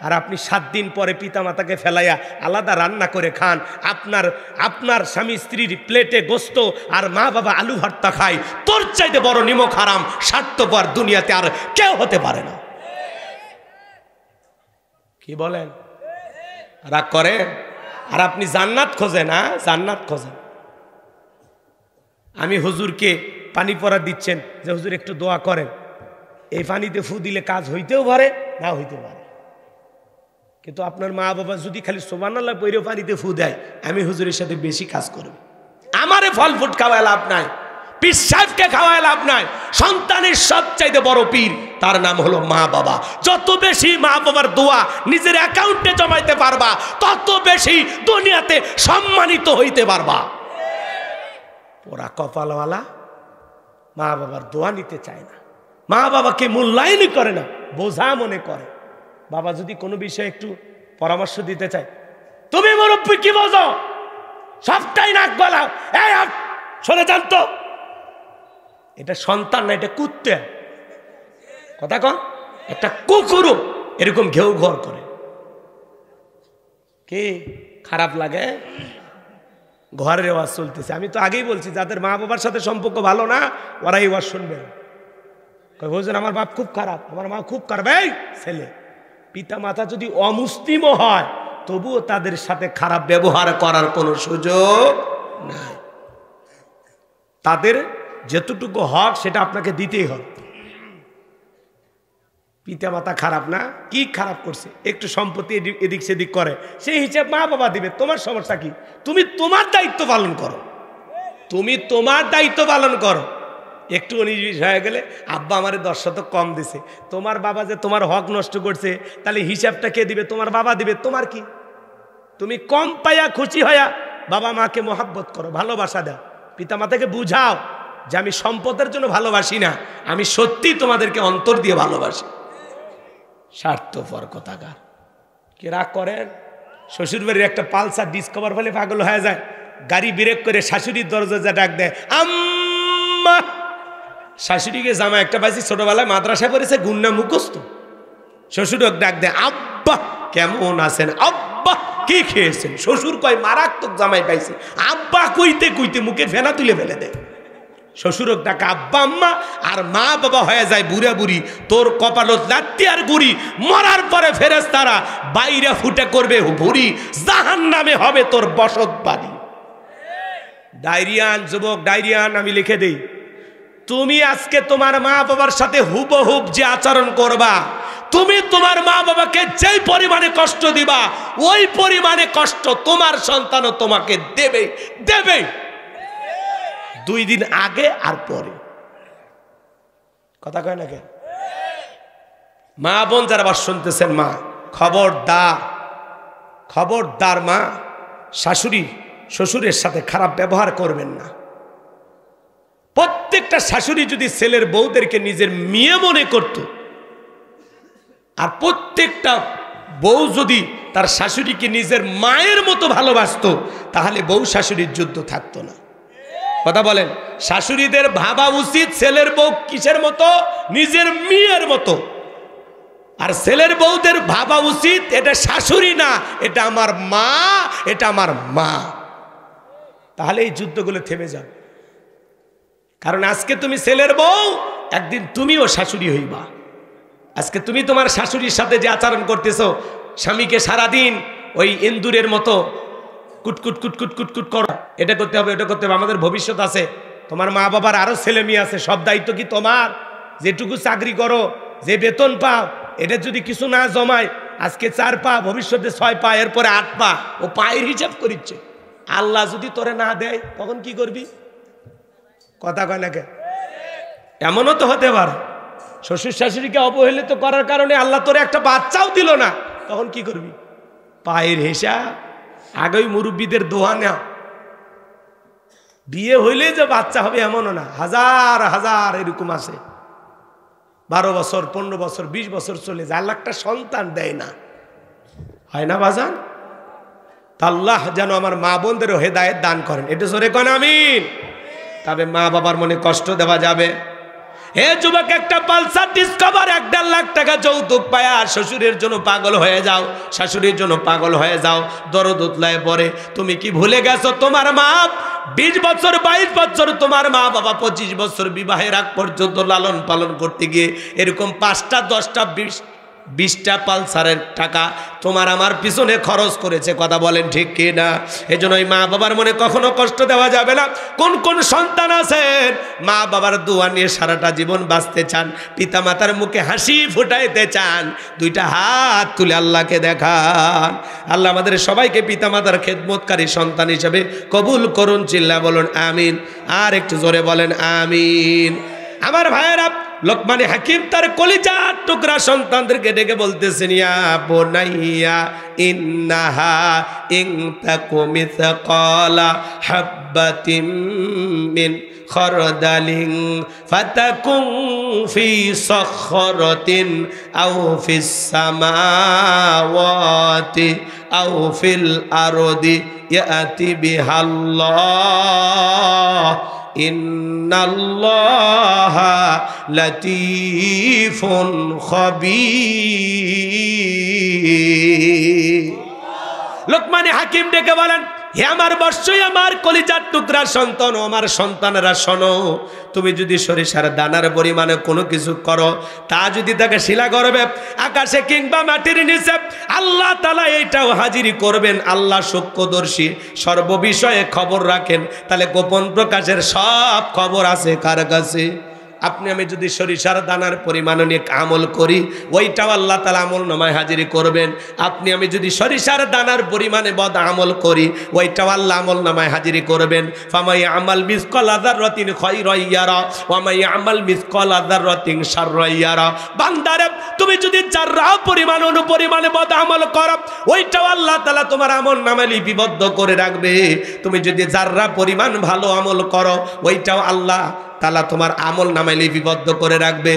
আর আপনি 7 দিন পরে পিতামাতাকে ফেলাইয়া আলাদা রান্না করে খান, আপনার স্বামী স্ত্রীর প্লেটে গোস্ত আর মা বাবা আলু ভর্তা খায়, তোর চাইতে বড় নিমক হারাম স্বার্থপর দুনিয়াতে আর কেউ হতে পারে না। কি বলেন? রাগ করে? আর আপনি জান্নাত খোঁজেন? না জান্নাত খোঁজেন। আমি হুজুরকে পানি পড়া দিচ্ছেন যে হুজুর একটু দোয়া করেন, এই পানিতে ফু দিলে কাজ হইতেও পারে না হইতে পারে, কিন্তু আপনার মা বাবা যদি খালি সুবহানাল্লাহ পড়ে পানিতে ফু দেয়, আমি হুজুরের সাথে বেশি কাজ করব। আমারে ফল ফুট খাওয়ায় লাভ নাই, পীর সাহেবকে খাওয়ায় লাভ নাই। সন্তানের সবচাইতে বড় পীর, তার নাম হলো মা বাবা। যত বেশি মা বাবার দোয়া নিজের অ্যাকাউন্টে জমাইতে পারবা, তত বেশি দুনিয়াতে সম্মানিত হইতে পারবা। ওরা কপালওয়ালা মা বাবার দোয়া নিতে চায় না, মা বাবাকে মূল্যায়নই করে না, বোঝা মনে করে। বাবা যদি কোনো বিষয়ে একটু পরামর্শ দিতে চায়, তুমি মুরব্বি কি বোঝো, সবটাই নাক গলাও, এই শোনে জানতো, এটা সন্তান না, এটা কুত্তে। কথা কন, একটা কুকুরও এরকম ঘেউ ঘর করে। কে খারাপ লাগে? ঘরের আওয়াজ চলতেছে। আমি তো আগেই বলছি যাদের মা বাবার সাথে সম্পর্ক ভালো না ওরাই আওয়াজ শুনবে। বলছেন আমার বাপ খুব খারাপ, আমার মা খুব খারাপ। এই ছেলে, পিতা মাতা যদি অমুসলিমও হয় তবুও তাদের সাথে খারাপ ব্যবহার করার কোনো সুযোগ নাই। তাদের যতটুকু হক সেটা আপনাকে দিতেই হবে। পিতা মাতা খারাপ না, কি খারাপ করছে? একটু সম্পত্তি এদিক সেদিক করে, সেই হিসাব মা বাবা দিবে। তোমার সমস্যা কি? তুমি তোমার দায়িত্ব পালন করো, তুমি তোমার দায়িত্ব পালন করো। একটু 19-20 হয়ে গেলে আব্বা আমারে 10 শতক কম দিছে, তোমার বাবা যে তোমার হক নষ্ট করছে তাহলে হিসাবটা কে দিবে? তোমার বাবা দিবে। তোমার কি? তুমি কম পাইয়া খুশি হইয়া বাবা মাকে মহাব্বত করো, ভালোবাসা দাও, পিতা মাতাকে বুঝাও যে আমি সম্পদের জন্য ভালোবাসি না, আমি সত্যি তোমাদেরকে অন্তর দিয়ে ভালোবাসি। স্বার্থপর কথাকার। কে রাগ করেন? শ্বশুর বাড়ির একটা পালসার ডিসকভার হলে পাগল হয়ে যায়, গাড়ি ব্রেক করে শাশুড়ির দরজা যা ডাক দেয় আম্মা। শাশুড়িকে জামা একটা পাইছি ছোটবেলায় মাদ্রাসা করেছে, গুন্না মুখস্থ। শ্বশুরও ডাক দেয় আব্বা কেমন আছেন, আব্বা কি খেয়েছেন? শ্বশুর কয় মারাত্মক জামাই পাইছি। আব্বা কইতে কইতে মুখে ফেনা তুলে ফেলে দেয়। শ্বশুরক ডাকা আব্বা আম্মা, আর মা বাবা হয়ে যায় বুড়া বুড়ি। তোর কপালত লাত্তি আর গুড়ি, মরার পরে ফেরেশতারা বাইরে ফুটে করবে ভুরি, জাহান্নামে হবে তোর বসত বাড়ি। ডায়রিয়ান যুবক, ডায়রিয়ান আমি লিখে দেই, তুমি আজকে তোমার মা বাবার সাথে হুবহুব যে আচরণ করবা, তুমি তোমার মা বাবাকে যেই পরিমাণে কষ্ট দিবা ওই পরিমাণে কষ্ট তোমার সন্তানও তোমাকে দেবে দেবে, 2 দিন আগে আর পরে। কথা কয় না কেন? মা বোন যারা আবার শুনতেছেন, মা খবরদার, খবরদার মা, শাশুড়ি শ্বশুরের সাথে খারাপ ব্যবহার করবেন না। প্রত্যেকটা শাশুড়ি যদি ছেলের বউদেরকে নিজের মেয়ে মনে করত, আর প্রত্যেকটা বউ যদি তার শাশুড়িকে নিজের মায়ের মতো ভালোবাসতো, তাহলে বউ শাশুড়ির যুদ্ধ থাকতো না। কথা বলেন? শাশুড়িদের ভাবা উচিত ছেলের বউ কিসের মতো? নিজের মেয়ের মতো। আর ছেলের বউদের ভাবা উচিত এটা শাশুড়ি না, এটা আমার মা, এটা আমার মা। তাহলে এই যুদ্ধগুলো থেমে যাবে। কারণ আজকে তুমি ছেলের বউ, একদিন তুমিও শাশুড়ি হইবা। আজকে তুমি তোমার শাশুড়ির সাথে যে আচরণ করতেছো, স্বামীকে সারাদিন ওই ইন্দুরের মতো কুটকুট কুটকুট কুটকুট করো, এটা করতে হবে, এটা করতে হবে, আমাদের ভবিষ্যৎ আছে, তোমার মা বাবার আরো ছেলে মেয়ে আছে, সব দায়িত্ব কি তোমার? যেটুকু চাকরি করো, যে বেতন পাও, এটা যদি কিছু না জমায়, আজকে 4 পা, ভবিষ্যতে 6 পা, এরপরে 8 পা, ও পায়ের হিসাব করিচ্ছে। আল্লাহ যদি তোরে না দেয় তখন কি করবি? কথা কয় না কে? এমনও তো হতে পারে শ্বশুর শাশুড়িকে অবহেলিত করার কারণে আল্লাহ তোরে একটা বাচ্চাও দিল না, তখন কি করবি? পায়ের হিসাব। আগেই মুরব্বীদের দোয়া নেওয়া। বিয়ে হইলে যে বাচ্চা হবে এমনও না, হাজার হাজার এরকম আছে, 12 বছর 15 বছর 20 বছর চলে যায়, আল্লাহ একটা সন্তান দেয় না। হয় না বাজান? আল্লাহ যেন আমার মা বোনদেরও হেদায়েত দান করেন, এটা জোরে কোন আমিন। তবে মা বাবার মনে কষ্ট দেওয়া যাবে? হে যুবক, একটা পালসার ডিসকভার 1.5 লাখ টাকা যৌতুক পায়া শ্বশুরের জন্য পাগল হয়ে যাও, শাশুড়ির জন্য পাগল হয়ে যাও, দরদ উতলায় পড়ে। তুমি কি ভুলে গেছো তোমার মা 20 বছর 22 বছর, তোমার মা বাবা 25 বছর বিবাহের আগ পর্যন্ত লালন পালন করতে গিয়ে এরকম 5টা 10টা 20টা পালসারের টাকা তোমার আমার পিছনে খরচ করেছে। কথা বলেন ঠিক কি না? এজন্য ওই মা বাবার মনে কখনো কষ্ট দেওয়া যাবে না। কোন কোন সন্তান আছেন মা বাবার দোয়া নিয়ে সারাটা জীবন বাঁচতে চান, পিতা মাতার মুখে হাসি ফুটাইতে চান, 2টা হাত তুলে আল্লাহকে দেখান। আল্লাহ আমাদের সবাইকে পিতা মাতার খেদমতকারী সন্তান হিসেবে কবুল করুন। চিল্লা বলুন আমিন। আর একটু জোরে বলেন আমিন। আমার ভাইয়েরা, লোকমানে হাকিম তার কলিজার টুকরা সন্তানদেরকে ডেকে বলতেছেন, ইয়া বুনাইয়া ইন্নাহা ইন তাকু মিসকালা হাববাতিন মিন খরদালিন ফাতাকুন ফি সখরাতিন আও ফিস সামাওয়াতি আও ফিল আরদি ইয়াতি বিহাল্লাহ ইন্নাল্লাহা লাতীফুন খাবীর। লোকমানে হাকিম ডেকে বলেন, হে আমার বর্ষই আমার কলিজার টুকরা সন্তান ও আমার সন্তানেরা শোনো, তুমি যদি সরিষার দানার পরিমাণে কোনো কিছু করো, তা যদি তাকে শিলা করবে আকাশে কিংবা মাটির নিচে, আল্লাহ তাআলা এইটাও হাজিরি করবেন। আল্লাহ সূক্ষ্মদর্শী, সর্ববিষয়ে খবর রাখেন। তাহলে গোপন প্রকাশের সব খবর আছে কার কাছে? আপনি আমি যদি সরিষার দানার পরিমাণ নিয়ে আমল করি, ওইটাও আল্লাহ তাআলা আমল নামায় হাজিরি করবেন। আপনি আমি যদি সরিষার দানার পরিমাণে বদ আমল করি, ওইটাও আল্লাহ আমল নামায় হাজিরি করবেন। ফামাই আমাল মিসকালা যাররাতিন খায়রান ইয়ারা ওয়া মাই আমাল মিসকালা যাররাতিন শাররান ইয়ারা। বান্দারে, তুমি যদি যাররা পরিমাণ অনুপরিমাণে বদ আমল করো, ওইটাও আল্লাহ তাআলা তোমার আমল নামায় লিপিবদ্ধ করে রাখবে। তুমি যদি যাররা পরিমাণ ভালো আমল করো, ওইটাও আল্লাহ তাআলা তোমার আমল নামায় লিপিবদ্ধ করে রাখবে।